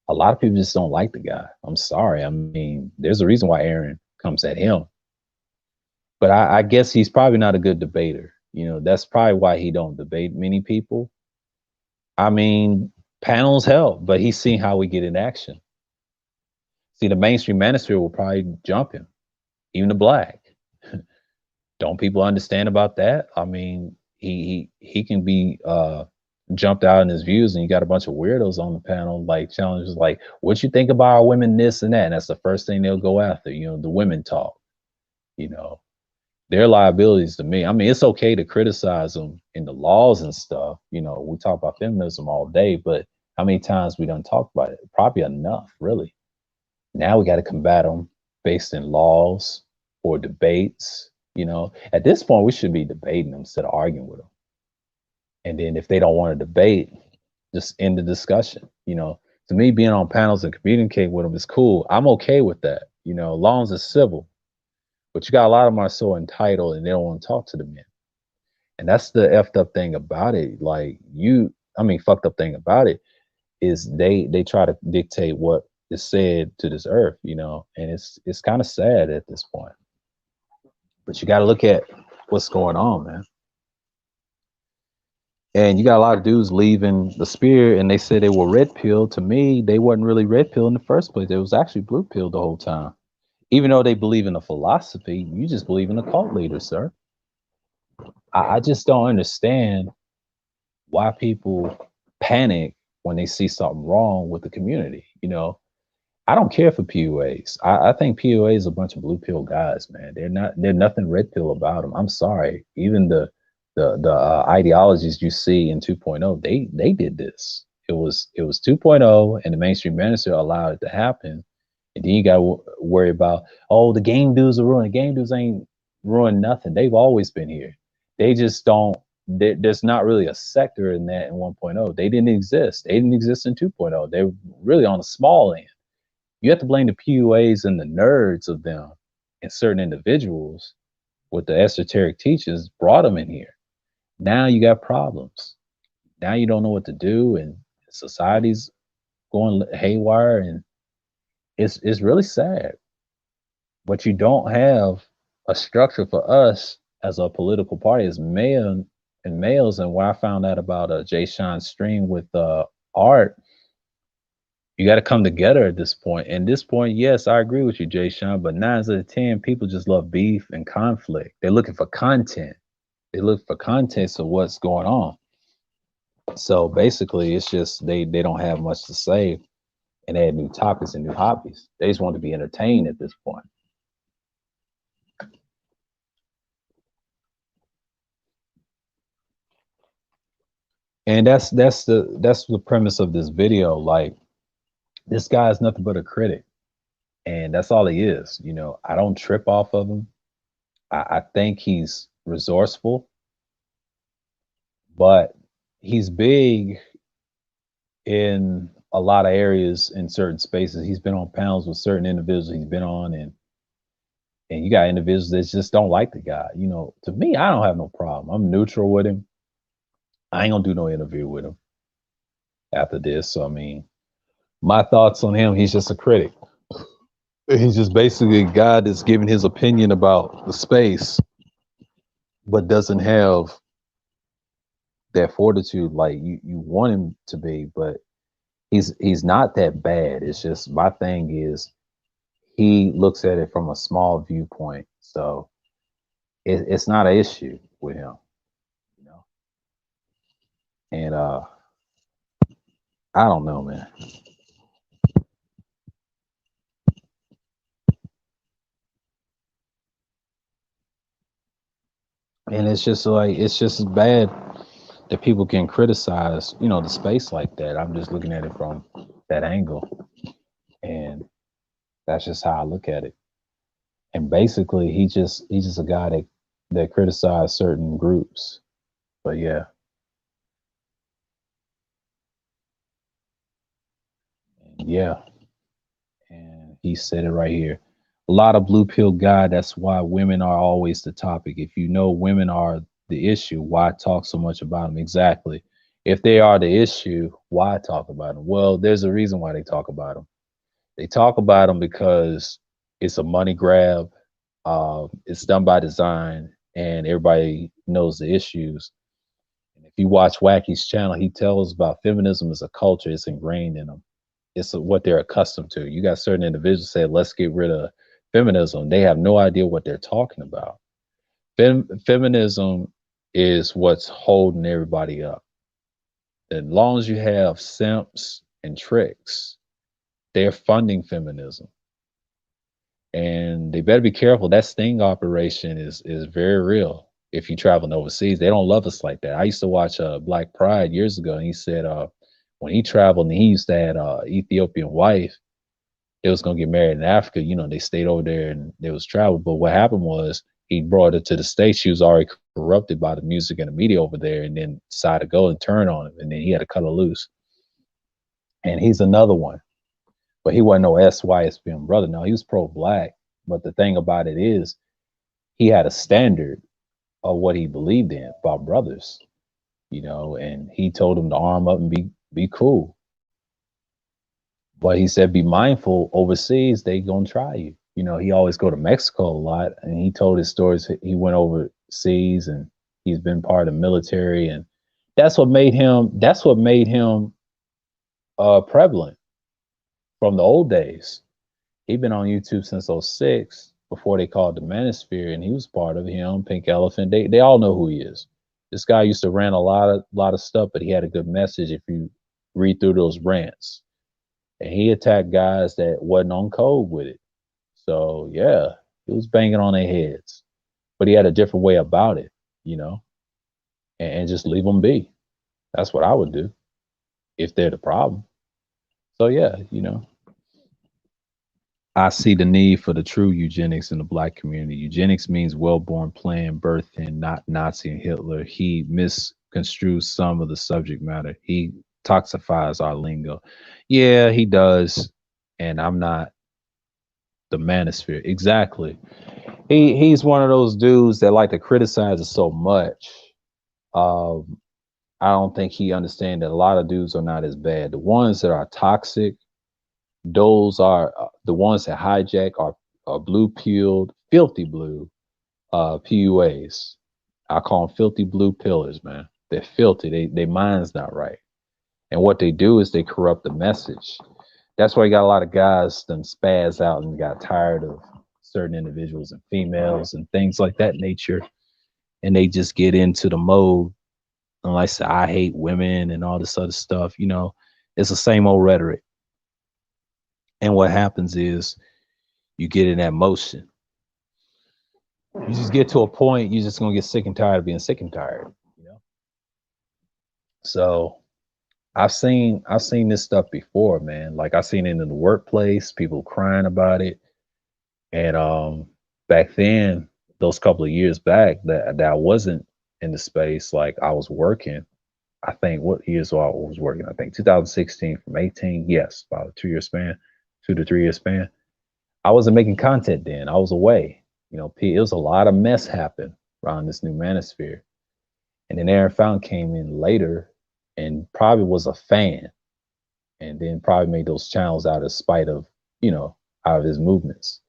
a lot of people just don't like the guy. I'm sorry. I mean, there's a reason why Aaron comes at him, but I guess he's probably not a good debater. You know, that's probably why he don't debate many people. I mean, panels help, but he's seen how we get in action. See, the mainstream manosphere will probably jump him, even the black. Don't people understand about that? I mean, he can be jumped out in his views, and you got a bunch of weirdos on the panel, like challenges like, what you think about our women, this and that. And that's the first thing they'll go after, you know, the women talk, you know. They're liabilities to me. I mean, it's okay to criticize them in the laws and stuff. You know, we talk about feminism all day, but how many times we done talk about it? Probably enough, really. Now we got to combat them based in laws or debates. You know, at this point, we should be debating them instead of arguing with them. And then if they don't want to debate, just end the discussion. You know, to me, being on panels and communicating with them is cool. I'm okay with that. You know, as long as it's civil. But you got a lot of them are so entitled and they don't want to talk to the men. And that's the effed up thing about it. Like fucked up thing about it is they try to dictate what is said to this earth, you know, and it's kind of sad at this point. But you got to look at what's going on, man. And you got a lot of dudes leaving the spear, and they said they were red pill. To me, they wasn't really red pill in the first place. It was actually blue pill the whole time. Even though they believe in the philosophy, you just believe in the cult leader, sir. I just don't understand why people panic when they see something wrong with the community. You know, I don't care for PUAs. I think PUA is a bunch of blue pill guys, man. They're nothing red pill about them. I'm sorry. Even the ideologies you see in 2.0, they did this. It was 2.0, and the mainstream minister allowed it to happen. And then you got to worry about, oh, the game dudes are ruined. Game dudes ain't ruined nothing. They've always been here. They just don't. There's not really a sector in that in 1.0. They didn't exist. They didn't exist in 2.0. They were really on the small end. You have to blame the PUAs and the nerds of them and certain individuals with the esoteric teachers brought them in here. Now you got problems. Now you don't know what to do, and society's going haywire, and it's really sad. But you don't have a structure for us as a political party, as males. And when I found out about Jay Sean's stream with Art, you got to come together at this point. And this point, yes, I agree with you, Jay Sean, but 9 out of 10 people just love beef and conflict. They're looking for content. They look for context of what's going on. So basically, it's just they don't have much to say and add new topics and new hobbies. They just want to be entertained at this point. And that's the premise of this video. Like, this guy is nothing but a critic, and that's all he is. You know, I don't trip off of him. I think he's resourceful, but he's big in a lot of areas in certain spaces. He's been on panels with certain individuals he's been on, and you got individuals that just don't like the guy. You know, to me, I don't have no problem. I'm neutral with him. I ain't gonna do no interview with him after this. So I mean, my thoughts on him, he's just a critic. He's just basically a guy that's giving his opinion about the space, but doesn't have that fortitude like you want him to be. But he's not that bad. It's just, my thing is, he looks at it from a small viewpoint. So it's not an issue with him, you know. And I don't know, man. And it's just like, it's just bad that people can criticize, you know, the space like that. I'm just looking at it from that angle, and that's just how I look at it. And basically, he's just a guy that criticized certain groups. But yeah. Yeah, and he said it right here. A lot of blue pill guy. That's why women are always the topic. If you know women are the issue, why talk so much about them? Exactly. If they are the issue, why talk about them? Well, there's a reason why they talk about them. They talk about them because it's a money grab. It's done by design, and everybody knows the issues. And if you watch Wacky's channel, he tells about feminism as a culture. It's ingrained in them. It's what they're accustomed to. You got certain individuals say, "Let's get rid of feminism." They have no idea what they're talking about. Feminism is what's holding everybody up. As long as you have simps and tricks, they're funding feminism. And they better be careful. That sting operation is very real. If you traveling overseas, they don't love us like that. I used to watch Black Pride years ago, and he said when he traveled and he used to have Ethiopian wife, they was gonna get married in Africa. You know, they stayed over there and they was travel. But what happened was he brought her to the States. She was already corrupted by the music and the media over there, and then decided to go and turn on him, and then he had to cut her loose. And he's another one, but he wasn't no SYSBM brother. No, he was pro-black. But the thing about it is, he had a standard of what he believed in about brothers, you know, and he told them to arm up and be cool. But he said, be mindful overseas, they gonna try you. You know, he always go to Mexico a lot, and he told his stories. He went overseas, and he's been part of the military, and that's what made him. That's what made him prevalent from the old days. He'd been on YouTube since '06, before they called the Manosphere, and he was part of him. Pink Elephant. They all know who he is. This guy used to rant a lot of stuff, but he had a good message if you read through those rants. And he attacked guys that wasn't on code with it. So yeah, he was banging on their heads, but he had a different way about it, you know, and just leave them be. That's what I would do if they're the problem. So yeah, you know, I see the need for the true eugenics in the black community. Eugenics means well-born plan, birth in, not Nazi and Hitler. He misconstrues some of the subject matter. He toxifies our lingo. Yeah, he does. And I'm not the manosphere. Exactly. He's one of those dudes that like to criticize it so much. Um, I don't think he understands that a lot of dudes are not as bad. The ones that are toxic, those are the ones that hijack are blue pilled, filthy blue PUAs. I call them filthy blue pillars, man. They're filthy. They mind's not right. And what they do is they corrupt the message. That's why you got a lot of guys them spaz out and got tired of certain individuals and females and things like that nature. And they just get into the mode and like say, I hate women and all this other stuff. You know, it's the same old rhetoric. And what happens is you get in that motion. You just get to a point, you're just gonna get sick and tired of being sick and tired, you know. So I've seen this stuff before, man. Like I've seen it in the workplace, people crying about it. And back then, those couple of years back that I wasn't in the space, like I was working. I think what years I was working, I think 2016 from 18, yes, about a 2 year span, 2 to 3 year span. I wasn't making content then. I was away. You know, it was a lot of mess happened around this new manosphere. And then Aaron Fountain came in later and probably was a fan and then probably made those channels out of spite of, you know, out of his movements.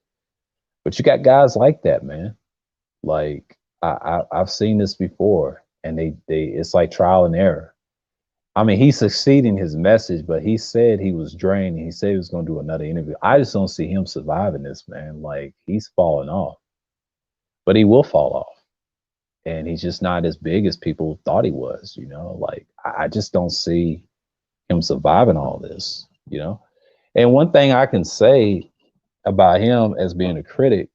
But you got guys like that, man. Like I've seen this before, and they it's like trial and error. I mean, he's succeeding his message, but he said he was drained. He said he was going to do another interview. I just don't see him surviving this, man. Like he's falling off, but he will fall off, and he's just not as big as people thought he was. You know, like I just don't see him surviving all this. You know, and one thing I can say about him as being a critic,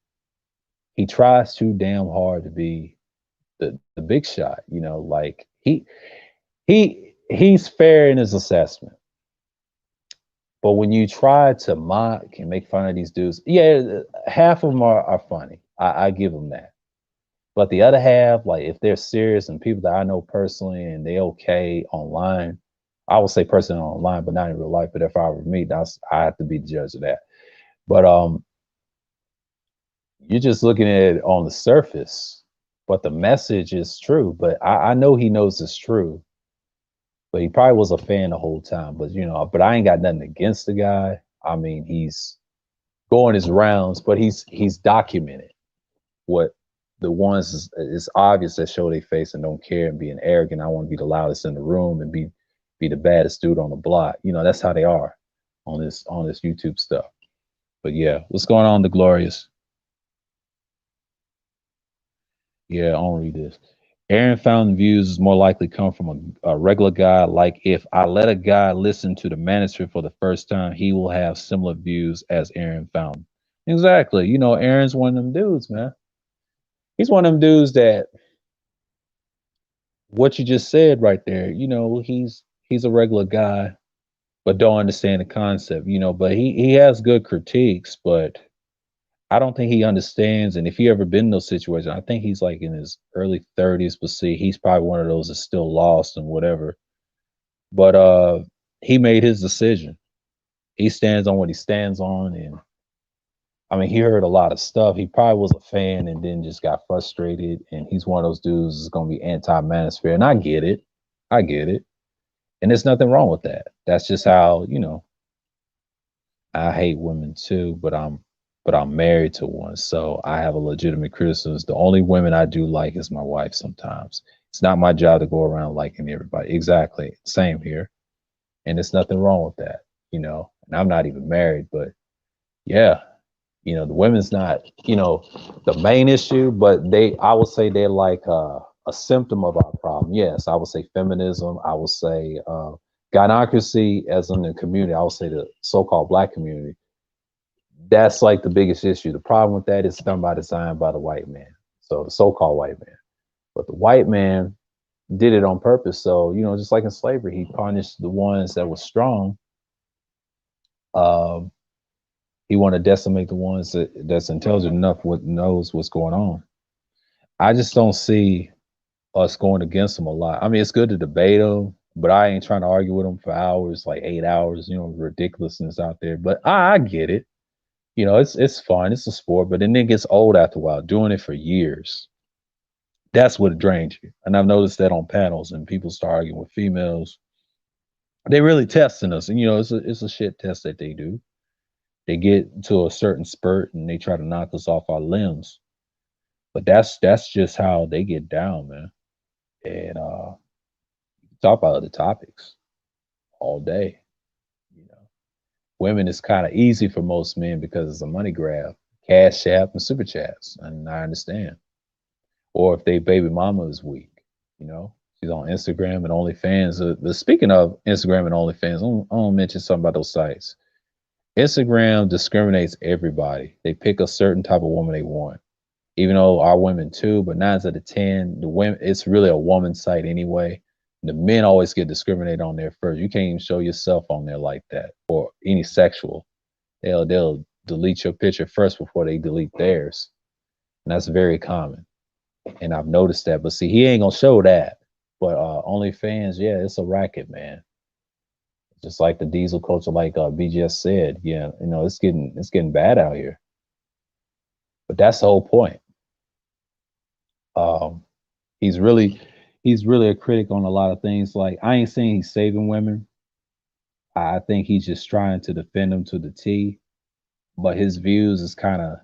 he tries too damn hard to be the big shot. You know, like he's fair in his assessment. But when you try to mock and make fun of these dudes, yeah, half of them are funny. I give them that. But the other half, like if they're serious and people that I know personally and they okay online, I would say person online, but not in real life. But if I were me, I have to be the judge of that. But you're just looking at it on the surface, but the message is true. But I know he knows it's true, but he probably was a fan the whole time. But but I ain't got nothing against the guy. I mean, he's going his rounds, but he's documented what the ones is obvious that show their face and don't care and being arrogant. I want to be the loudest in the room and be the baddest dude on the block. That's how they are on this YouTube stuff. But yeah, what's going on, the Glorious? Yeah, I'll read this. Aaron found views is more likely come from a regular guy. Like if I let a guy listen to the manuscript for the first time, he will have similar views as Aaron found. Exactly. Aaron's one of them dudes, man. He's one of them dudes that what you just said right there, he's a regular guy, but don't understand the concept, but he has good critiques, but I don't think he understands. And if he ever been in those situations, I think he's like in his early 30s, but see, he's probably one of those that's still lost and whatever. But he made his decision. He stands on what he stands on. And I mean, he heard a lot of stuff. He probably was a fan and then just got frustrated. And he's one of those dudes that's gonna be anti-manosphere. And I get it. I get it. And there's nothing wrong with that. That's just how, I hate women too, but I'm married to one, so I have a legitimate criticism. The only women I do like is my wife sometimes. It's not my job to go around liking everybody. Exactly. Same here. And there's nothing wrong with that, And I'm not even married, but yeah, the women's not, the main issue, but I would say they're like a symptom of our problem. Yes, I would say feminism. I would say gynocracy as in the community. I would say the so-called black community. That's like the biggest issue. The problem with that is done by design by the white man. So the so-called white man. But the white man did it on purpose. So, just like in slavery, he punished the ones that were strong. Um, he want to decimate the ones that's intelligent enough, what knows what's going on. I just don't see us going against him a lot. I mean, it's good to debate him, but I ain't trying to argue with him for hours, like 8 hours. Ridiculousness out there. But I get it. It's fun. It's a sport, but then it gets old after a while. Doing it for years, that's what drains you. And I've noticed that on panels and people start arguing with females. They really testing us, and it's a shit test that they do. They get to a certain spurt and they try to knock us off our limbs. But that's just how they get down, man. And talk about other topics all day. You know, women is kind of easy for most men because it's a money grab, cash app and super chats, and I understand. Or if they baby mama is weak, she's on Instagram and OnlyFans. But speaking of Instagram and OnlyFans, I want to mention something about those sites. Instagram discriminates everybody. They pick a certain type of woman they want. Even though our women too, but 9 out of 10, the women, it's really a woman site anyway. The men always get discriminated on there first. You can't even show yourself on there like that or any sexual. They'll delete your picture first before they delete theirs. And that's very common. And I've noticed that. But see, he ain't gonna show that. But OnlyFans, yeah, it's a racket, man. Just like the diesel culture, like BGS said, yeah, it's getting bad out here. But that's the whole point. Um, he's really he's really a critic on a lot of things. Like I ain't saying he's saving women. I think he's just trying to defend them to the T. But his views is kind of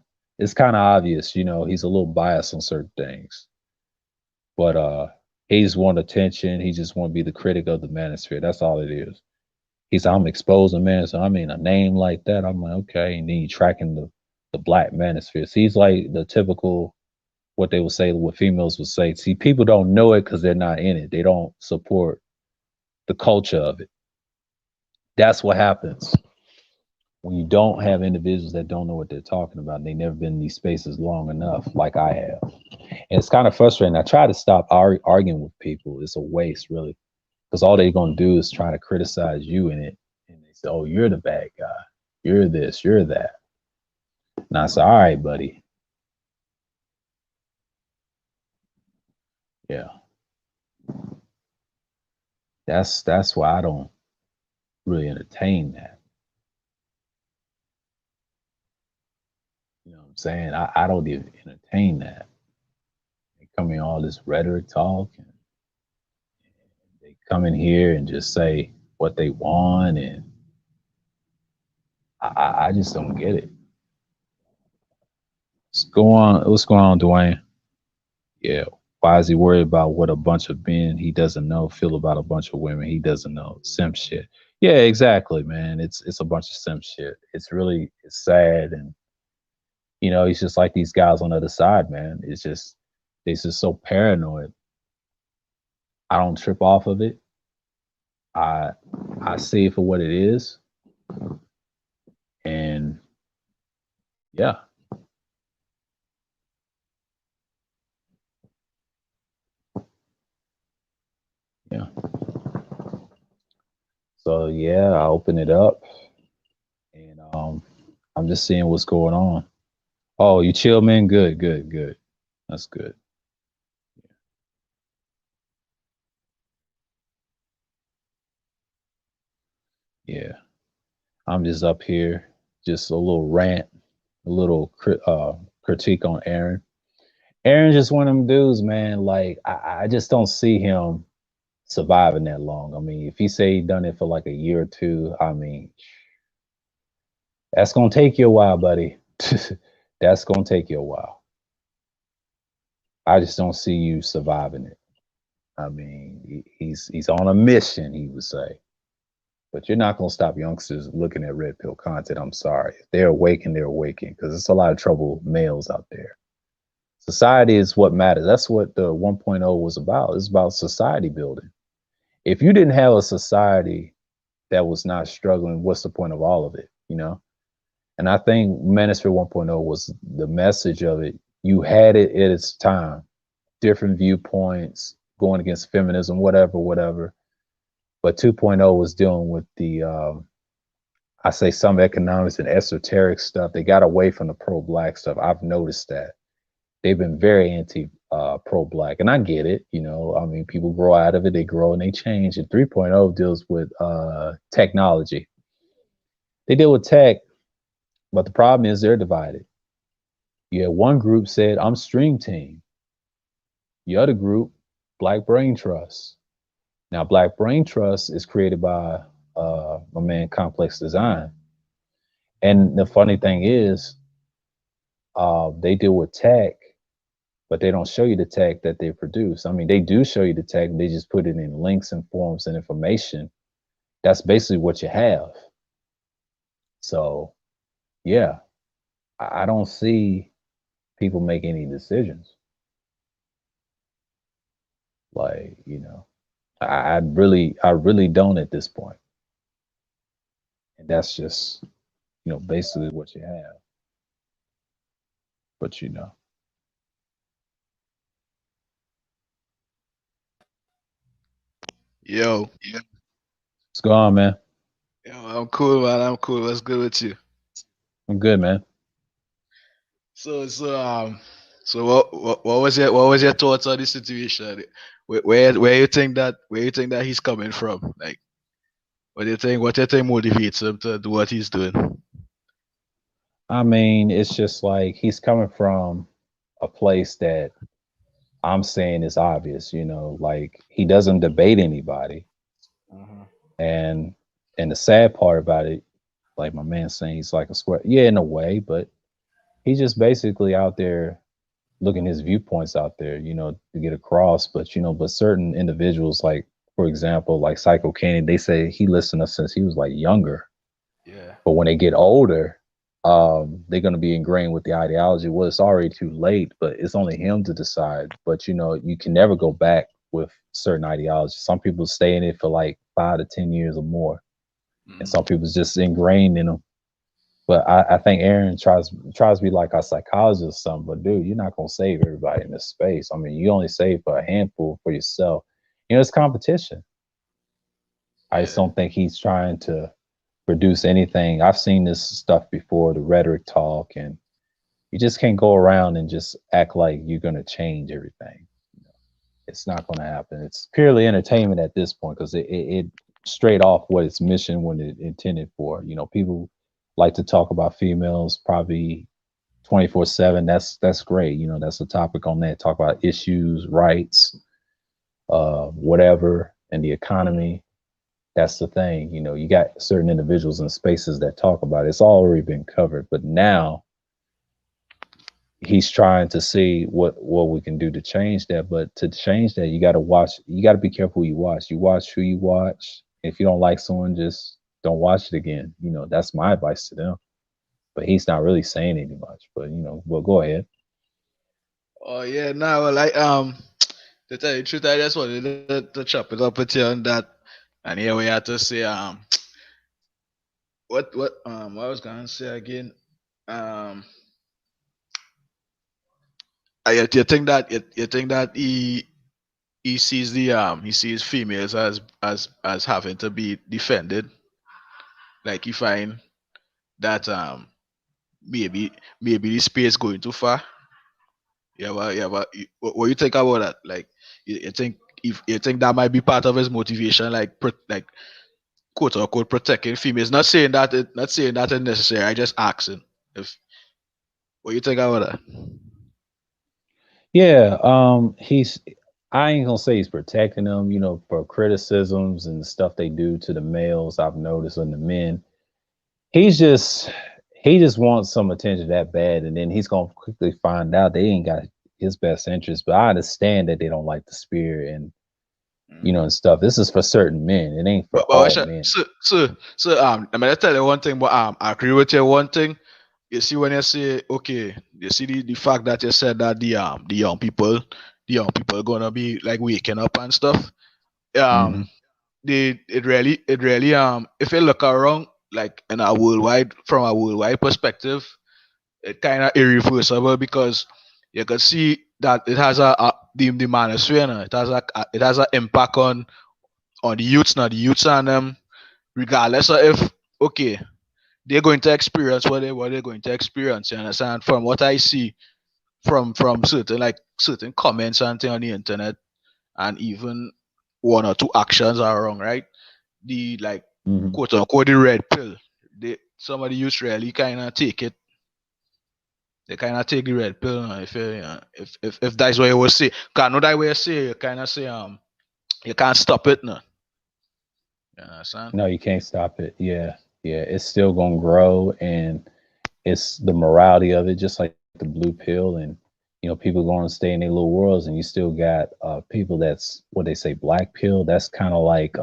obvious. He's a little biased on certain things. But he just want attention. He just want to be the critic of the manosphere. That's all it is. He's I'm exposing man. So I mean a name like that. I'm like, okay, and then you tracking the black manosphere. So he's like the typical what they would say, what females would say. See, people don't know it because they're not in it. They don't support the culture of it. That's what happens when you don't have individuals that don't know what they're talking about. And they never been in these spaces long enough, like I have. And it's kind of frustrating. I try to stop arguing with people. It's a waste, really, because all they're going to do is try to criticize you in it. And they say, oh, you're the bad guy. You're this, you're that. And I say, all right, buddy. Yeah. That's why I don't really entertain that. You know what I'm saying? I don't even entertain that. They come in all this rhetoric talk and they come in here and just say what they want and I just don't get it. What's going on, Dwayne? Yeah. Why is he worried about what a bunch of men he doesn't know feel about a bunch of women he doesn't know? Simp shit. Yeah, exactly, man. It's a bunch of simp shit. It's sad and he's just like these guys on the other side, man. It's just so paranoid. I don't trip off of it. I I see it for what it is. And yeah, yeah. So yeah, I open it up and I'm just seeing what's going on. Oh, you chill, man. Good, good, good. That's good. Yeah, I'm just up here, just a little rant, a little critique on Aaron. Aaron's just one of them dudes, man. Like I just don't see him surviving that long. I mean, if he say he done it for like a year or two, I mean, that's gonna take you a while, buddy. That's gonna take you a while. I just don't see you surviving it. I mean, he's on a mission, he would say. But you're not gonna stop youngsters looking at red pill content. I'm sorry. If they're awakened, they're awakened because it's a lot of trouble males out there. Society is what matters. That's what the 1.0 was about. It's about society building. If you didn't have a society that was not struggling, what's the point of all of it? And I think Manosphere 1.0 was the message of it. You had it at its time, different viewpoints, going against feminism, whatever, whatever. But 2.0 was dealing with I say some economics and esoteric stuff. They got away from the pro-black stuff. I've noticed that they've been very anti pro-black, and I get it. I mean, people grow out of it, they grow and they change. And 3.0 deals with technology. They deal with tech, but the problem is they're divided. Yeah, one group said, I'm Stream Team. The other group, Black Brain Trust. Now, Black Brain Trust is created by my man Complex Design. And the funny thing is, they deal with tech, but they don't show you the tech that they produce. I mean, they do show you the tech, they just put it in links and forms and information. That's basically what you have. So, yeah, I don't see people make any decisions. Like, I really don't at this point. And that's just, basically what you have. But Yo, what's going on, man? yo, I'm cool, man. I'm cool. What's good with you? I'm good, man. So, so, um, so what was your thoughts on this situation? Where you think that he's coming from? Like, what do you think motivates him to do what he's doing? I mean, it's just like he's coming from a place that I'm saying is obvious, like he doesn't debate anybody. Uh-huh. And the sad part about it, like my man saying he's like a square, yeah, in a way, but he's just basically out there looking his viewpoints out there, to get across. But but certain individuals, like for example, like Psycho Candy, they say he listened to us since he was like younger. Yeah. But when they get older, they're gonna be ingrained with the ideology. Well, it's already too late, but it's only him to decide. But you can never go back with certain ideologies. Some people stay in it for like 5 to 10 years or more, and Mm. some people's just ingrained in them. But I think Aaron tries to be like a psychologist or something. But dude, you're not gonna save everybody in this space. I mean, you only save for a handful for yourself. It's competition. I just Yeah. don't think he's trying to produce anything. I've seen this stuff before, the rhetoric talk, and you just can't go around and just act like you're gonna change everything. It's not going to happen. It's purely entertainment at this point because it straight off what its mission when it intended for. You know, people like to talk about females probably 24/7. That's great. You know, that's a topic on that. Talk about issues, rights, whatever, and the economy. That's the thing. You know, you got certain individuals and spaces that talk about it. It's already been covered, but now he's trying to see what we can do to change that. But to change that, you got to watch. You got to be careful who you watch. You watch who you watch. If you don't like someone, just don't watch it again. You know, that's my advice to them. But he's not really saying any much. But you know, well, go ahead. Oh yeah, no, well, to tell you the truth, I just wanted to chop it up with you on that. And here we have to say what I was gonna say again. Um you think that you think that he sees he sees females as having to be defended. Like he find that maybe maybe the space going too far. What you think about that? Like you think if you think that might be part of his motivation, like like quote unquote protecting females. Not saying that it's necessary. I just asking if what you think about that. Yeah, he's. I ain't gonna say he's protecting them, you know, for criticisms and stuff they do to the males. I've noticed on the men. He's just he just wants some attention that bad, and then he's gonna quickly find out they ain't got his best interest. But I understand that they don't like the spirit and you know Mm. and stuff. This is for certain men. It ain't for But all men. I'm gonna tell you one thing, but I agree with you one thing. You see when you say okay, you see the fact that you said that the young people gonna be like waking up and stuff. Hmm. Um, it really if you look around like in a worldwide from a worldwide perspective, it kind of irreversible because you can see that it has the manosphere, no? It has an impact on the youths now. The youths and regardless of if okay they're going to experience what they're going to experience. You understand? From what I see from certain comments and thing on the internet, and even one or two actions are wrong, right? The like Hmm. quote unquote the red pill. Some of the youths really kind of take it. They kind of take the red pill. If that's what you will say, cause I know that way you say you kind of say you can't stop it now. You understand? No, you can't stop it. Yeah, yeah, it's still gonna grow, and it's the morality of it, just like the blue pill, and you know, people going to stay in their little worlds, and you still got people that's what they say black pill. That's kind of like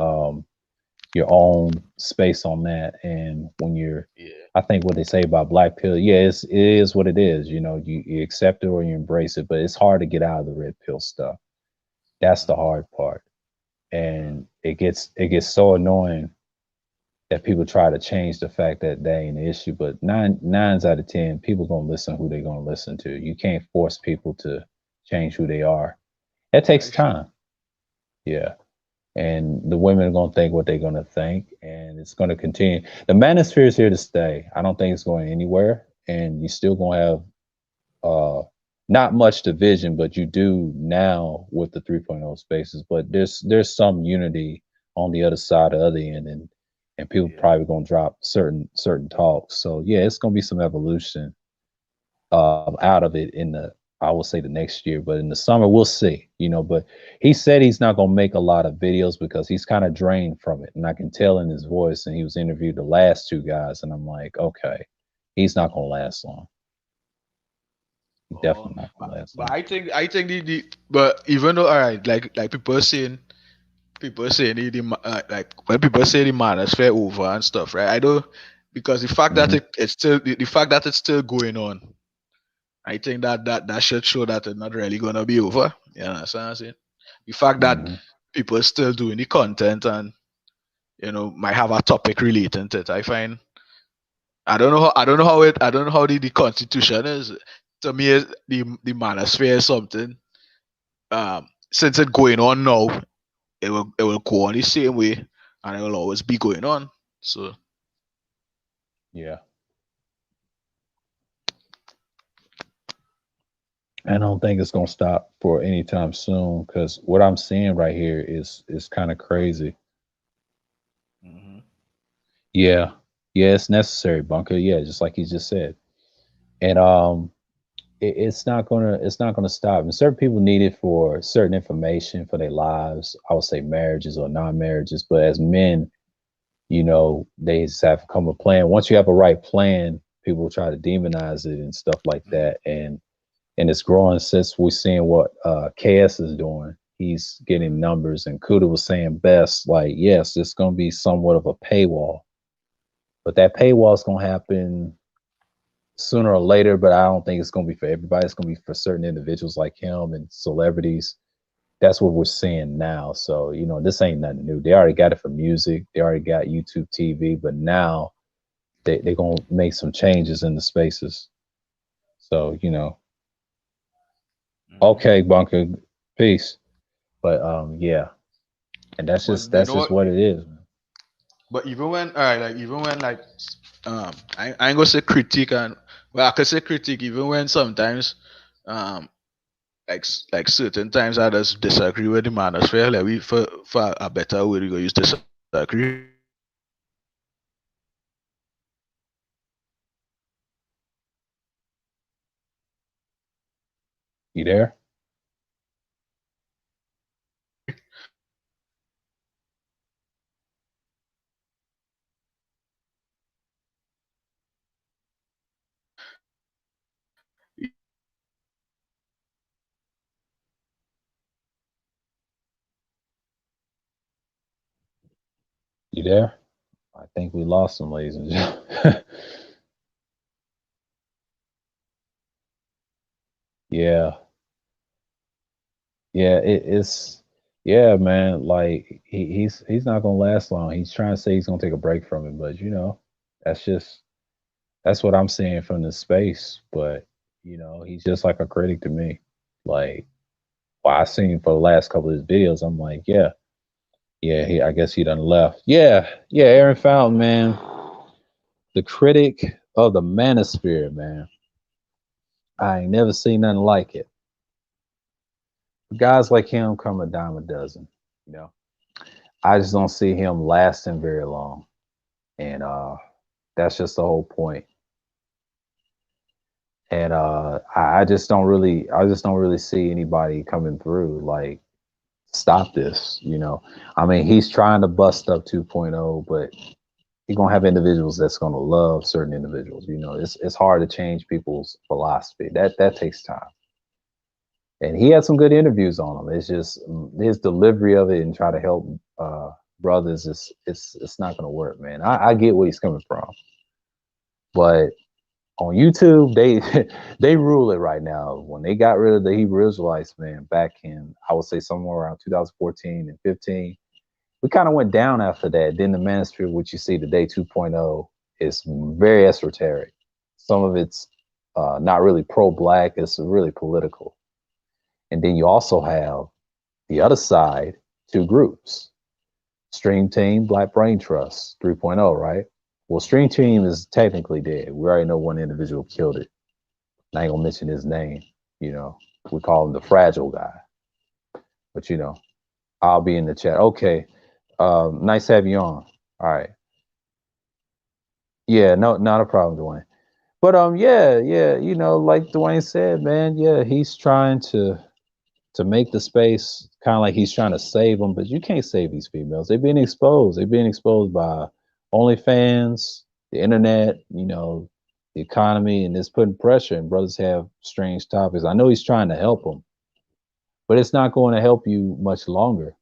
your own space on that. And when you're, Yeah. I think what they say about black pill, yeah, it is what it is. You know, you accept it or you embrace it, but it's hard to get out of the red pill stuff. That's the Mm-hmm. hard part, and it gets so annoying that people try to change the fact that that ain't an issue. But nines out of ten, people gonna listen who they gonna listen to. You can't force people to change who they are. It takes Very true. time. Yeah. And the women are gonna think what they're gonna think, and it's gonna continue. The manosphere is here to stay. I don't think it's going anywhere, and you still gonna have uh not much division, but you do now with the 3.0 spaces. But there's some unity on the other side, the other end, and people Yeah. probably gonna drop certain talks. So yeah, it's gonna be some evolution out of it in the I will say the next year, but in the summer we'll see. You know, but he said he's not gonna make a lot of videos because he's kind of drained from it, and I can tell in his voice. And he was interviewed the last two guys, and I'm like, okay, he's not gonna last long. He's Oh, definitely not but, gonna last but long. I think the but even though all right, like people saying like when people say the manosphere over and stuff, right? I don't because the fact that Hmm. it's still the fact that it's still going on, I think that should show that it's not really gonna be over. You understand what I'm saying? The fact that Hmm. people are still doing the content and might have a topic relating to it. I find I don't know how the constitution is. To me, the manosphere is something. Since it's going on now, it will go on the same way, and it will always be going on. So Yeah. I don't think it's gonna stop for any time soon because what I'm seeing right here is kind of crazy. Hmm. Yeah, yeah, it's necessary, Bunker. Yeah, just like you just said, and it's not gonna stop. And certain people need it for certain information for their lives. I would say marriages or non-marriages, but as men, they just have to come a plan. Once you have a right plan, people try to demonize it and stuff like Hmm. that, and it's growing since we're seeing what KS is doing. He's getting numbers, and Kuda was saying best, like, yes, it's going to be somewhat of a paywall, but that paywall is going to happen sooner or later. But I don't think it's going to be for everybody. It's going to be for certain individuals like him and celebrities. That's what we're seeing now. So this ain't nothing new. They already got it for music. They already got YouTube TV, but now they're going to make some changes in the spaces. So Hmm. okay, Bunker, peace. But yeah, and that's But just you that's know just what? what it is. But even when, all right, like even when like, I ain't gonna say critique and, well, I could say critique even when sometimes, um, like certain times I just disagree with the manosphere. Like we for a better way we go use disagree. You there? You there? I think we lost him, ladies and gentlemen. Yeah, yeah, it's yeah, man. Like he's not gonna last long. He's trying to say he's gonna take a break from it, but that's just that's what I'm seeing from the space. But he's just like a critic to me. Like, well, I seen for the last couple of his videos, I'm like, yeah, yeah. I guess he done left. Yeah, yeah. Aaron Fountain, man, the critic of the manosphere, man. I ain't never seen nothing like it. Guys like him come a dime a dozen. You know, I just don't see him lasting very long, and that's just the whole point. And I just don't really see anybody coming through like stop this. I mean, he's trying to bust up 2.0, but you're gonna have individuals that's gonna love certain individuals. It's hard to change people's philosophy. That takes time. And he had some good interviews on him. It's just his delivery of it and try to help brothers is it's not gonna work, man. I get where he's coming from, but on YouTube they they rule it right now. When they got rid of the Hebrew Israelites, man, back in I would say somewhere around 2014 and 15, we kind of went down after that. Then the manosphere, which you see today 2.0, is very esoteric. Some of it's not really pro-black. It's really political. And then you also have the other side, two groups. Stream Team, Black Brain Trust 3.0, right? Well, Stream Team is technically dead. We already know one individual killed it. I ain't gonna mention his name. You know, we call him the fragile guy. But I'll be in the chat. Okay. Nice to have you on. All right. Yeah, no, not a problem, Dwayne. But yeah, yeah, like Dwayne said, man, yeah, he's trying to make the space kind of like he's trying to save them, but you can't save these females. They're being exposed. They're being exposed by OnlyFans, the internet, the economy, and it's putting pressure. And brothers have strange topics. I know he's trying to help them, but it's not going to help you much longer.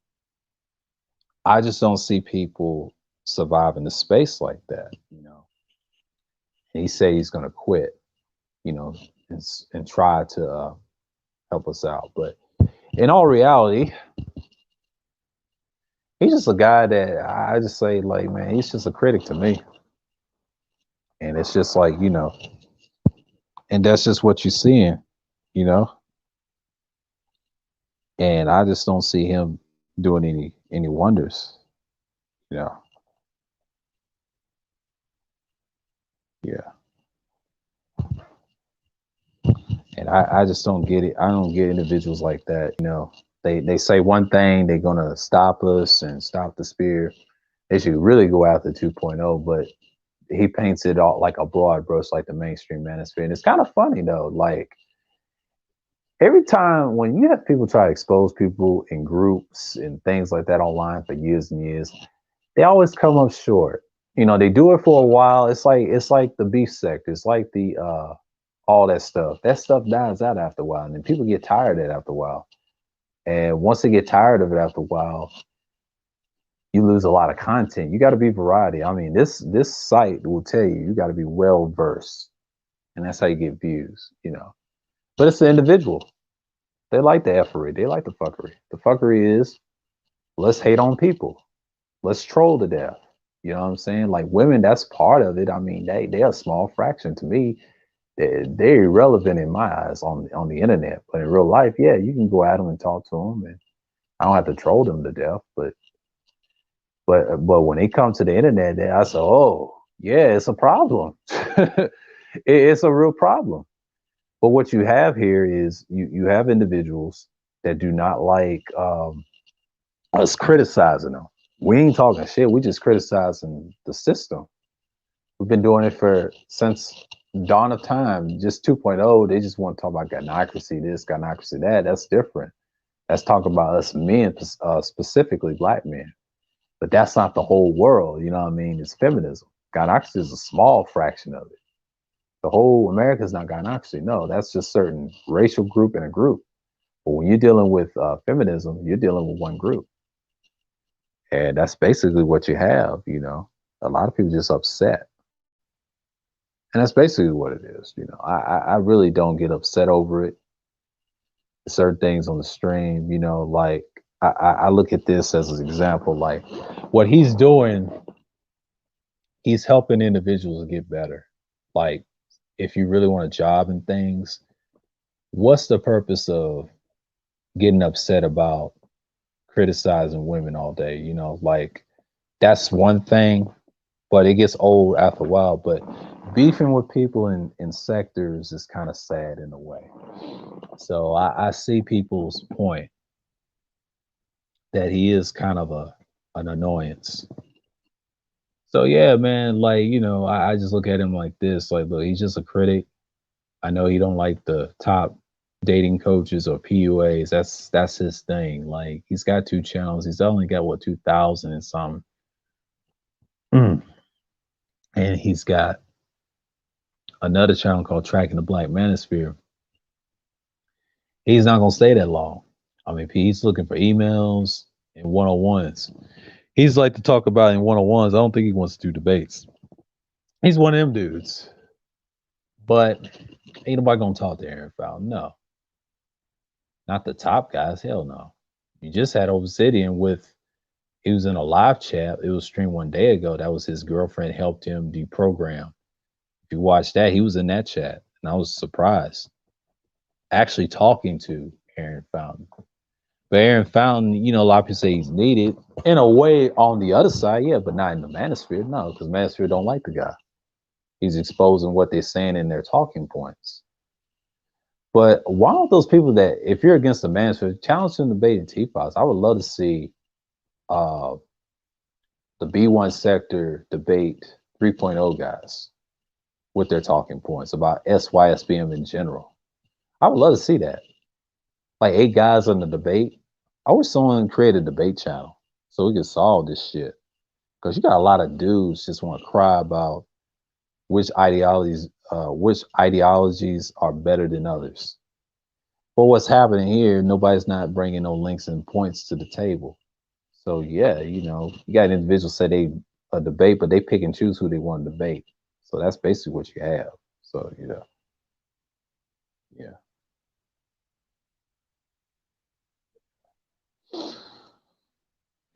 I just don't see people surviving the space like that. And he said he's going to quit, you know, and try to help us out. But in all reality, he's just a guy that I just say, like, man, he's just a critic to me. And it's just like, and that's just what you're seeing, you know? And I just don't see him doing any wonders, you know. Yeah. And I just don't get it. I don't get individuals like that. You know, they say one thing, they're gonna stop us and stop the spear. They should really go after 2.0, but he paints it all like a broad brush, like the mainstream manosphere. And it's kind of funny though. Like every time when you have people try to expose people in groups and things like that online for years and years, they always come up short. You know, they do it for a while. It's like the beef sector. It's like the all that stuff. That stuff dies out after a while, and then people get tired of it after a while. And once they get tired of it after a while, you lose a lot of content. You got to be variety. I mean, this site will tell you got to be well versed, and that's how you get views. You know, but it's the individual. They like the effery. They like the fuckery. The fuckery is let's hate on people. Let's troll to death. You know what I'm saying? Like women, that's part of it. I mean, they're a small fraction to me. They're irrelevant in my eyes on the internet. But in real life, yeah, you can go at them and talk to them, and I don't have to troll them to death. But when they come to the internet, then I say, oh yeah, it's a problem. It's a real problem. But what you have here is you have individuals that do not like us criticizing them. We ain't talking shit. We just criticizing the system. We've been doing it since dawn of time. Just 2.0, they just want to talk about gynocracy, this, gynocracy, that. That's different. That's talking about us men, specifically black men. But that's not the whole world. You know what I mean? It's feminism. Gynocracy is a small fraction of it. The whole America is not gynocracy. No, that's just certain racial group and a group. But when you're dealing with feminism, you're dealing with one group. And that's basically what you have, you know. A lot of people just upset. And that's basically what it is, you know. I really don't get upset over it. Certain things on the stream, you know, like I look at this as an example, like what he's doing, he's helping individuals get better. Like if you really want a job and things, what's the purpose of getting upset about criticizing women all day? You know, like that's one thing, but it gets old after a while. But beefing with people in sectors is kind of sad in a way. So I see people's point that he is kind of an annoyance. So yeah, man, like, you know, I just look at him like this, like, look, he's just a critic. I know he don't like the top dating coaches or PUAs. That's his thing. Like he's got 2 channels. He's only got what 2,000 and something. And he's got another channel called Tracking the Black Manosphere. He's not gonna stay that long. I mean, he's looking for emails and one-on-ones. He's like to talk about in one-on-ones. I don't think he wants to do debates. He's one of them dudes. But ain't nobody gonna talk to Aaron Fowler. No. Not the top guys. Hell no. You just had Obsidian he was in a live chat. It was streamed 1 day ago. That was his girlfriend helped him deprogram. If you watch that, he was in that chat. And I was surprised. Actually talking to Aaron Fountain. But Aaron Fountain, you know, a lot of people say he's needed. In a way, on the other side, yeah, but not in the manosphere. No, because manosphere don't like the guy. He's exposing what they're saying in their talking points. But why don't those people that, if you're against the manosphere, challenge them to debate in Teapots? I would love to see the B1 sector debate 3.0 guys with their talking points about SYSBM in general. I would love to see that. Like 8 guys on the debate. I wish someone created a debate channel so we could solve this shit. Because you got a lot of dudes just want to cry about which ideologies are better than others. But what's happening here, nobody's not bringing no links and points to the table. So yeah, you know, you got individuals say they debate, but they pick and choose who they want to debate. So that's basically what you have. So, you know, yeah.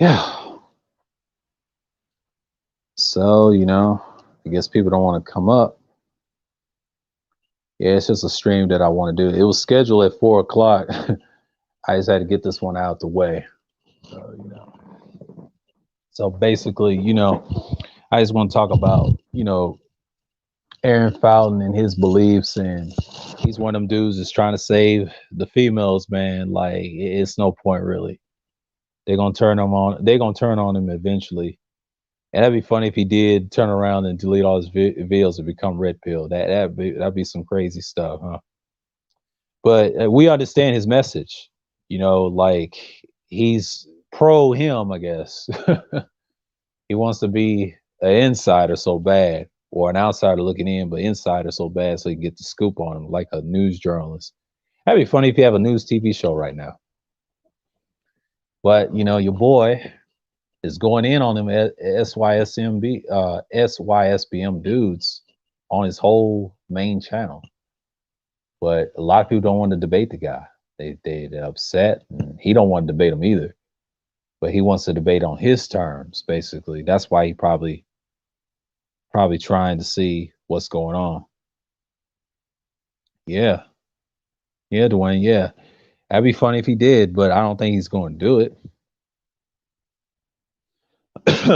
Yeah. So, you know, I guess people don't want to come up. Yeah, it's just a stream that I want to do. It was scheduled at 4 o'clock. I just had to get this one out the way. So, you know. So basically, you know, I just want to talk about, you know, Aaron Fountain and his beliefs, and He's one of them dudes that's trying to save the females, man. Like it's no point really. They're gonna turn him on. They're gonna turn on him eventually. And that'd be funny if he did turn around and delete all his videos and become red pill. That'd be some crazy stuff, huh? But we understand his message. You know, like he's pro him, I guess. He wants to be an insider so bad, or an outsider looking in, but insider so bad so he can get the scoop on him, like a news journalist. That'd be funny if you have a news TV show right now. But you know, your boy is going in on them SYSBM dudes on his whole main channel. But a lot of people don't want to debate the guy. They're upset, and he don't want to debate them either. But he wants to debate on his terms, basically. That's why he probably trying to see what's going on. Yeah. Yeah, Dwayne, yeah. That'd be funny if he did, but I don't think he's going to do it.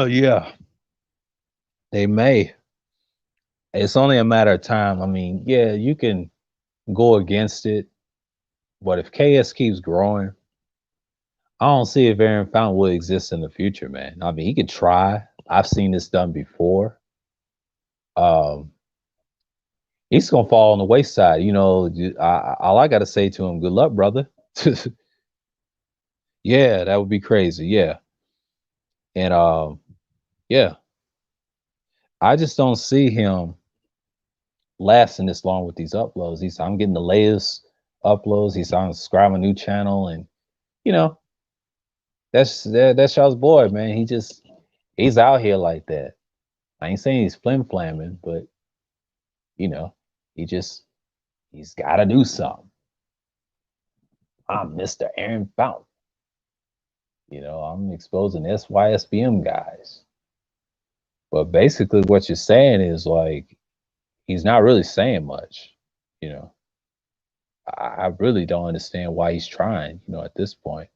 Yeah, they may. It's only a matter of time. I mean, yeah, you can go against it, but if KS keeps growing, I don't see if Aaron Fountain will exist in the future, man. I mean, he could try. I've seen this done before. Um, he's gonna fall on the wayside. You know, all I gotta say to him, good luck, brother. Yeah, that would be crazy. Yeah, and yeah, I just don't see him lasting this long with these uploads. I'm getting the latest uploads. He's on subscribe a new channel, and you know, that's y'all's boy, man. He's out here like that. I ain't saying he's flim flamming, but you know, he's got to do something. I'm Mr. Aaron Fountain. You know, I'm exposing SYSBM guys. But basically, what you're saying is like he's not really saying much. You know, I really don't understand why he's trying. You know, at this point.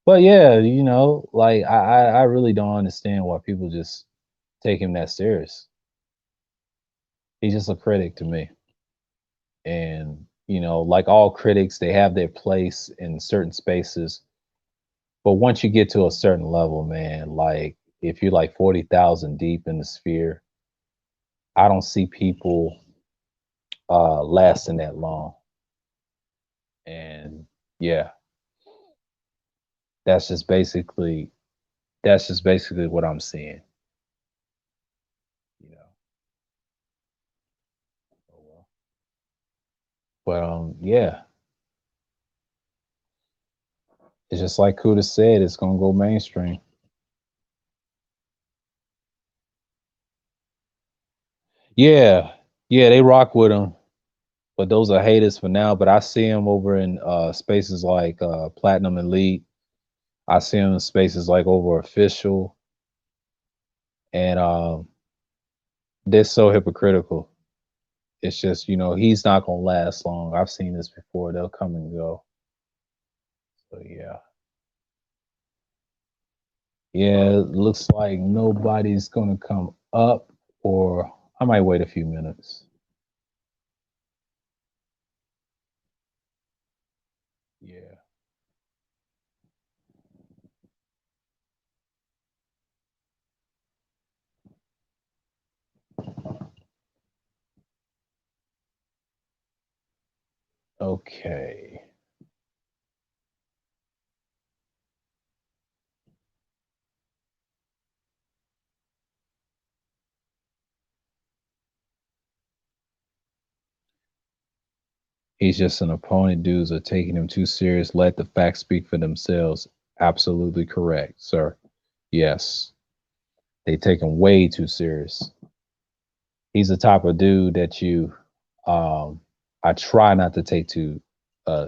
But yeah, you know, like I really don't understand why people just take him that serious. He's just a critic to me. And, you know, like all critics, they have their place in certain spaces. But once you get to a certain level, man, like if you're like 40,000 deep in the sphere, I don't see people lasting that long. And yeah, that's just basically what I'm seeing. You know. Oh, well. But yeah, it's just like Kuda said, it's gonna go mainstream. Yeah, yeah, they rock with him, but those are haters for now. But I see him over in spaces like Platinum Elite. I see him in spaces like over Official, and they're so hypocritical. It's just, you know, he's not gonna last long. I've seen this before. They'll come and go. So yeah. Yeah, it looks like nobody's gonna come up, or I might wait a few minutes. Yeah. Okay. He's just an opponent. Dudes are taking him too serious. Let the facts speak for themselves. Absolutely correct, sir. Yes. They take him way too serious. He's the type of dude that I try not to take too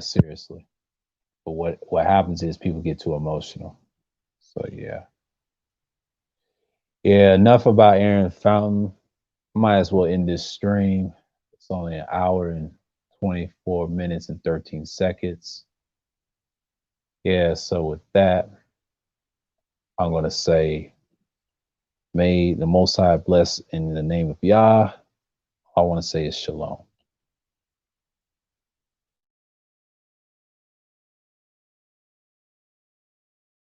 seriously. But what happens is people get too emotional. So yeah. Yeah, enough about Aaron Fountain. Might as well end this stream. It's only an hour and 24 minutes and 13 seconds. Yeah, so with that, I'm gonna say, may the Most High bless in the name of Yah. All I want to say is shalom.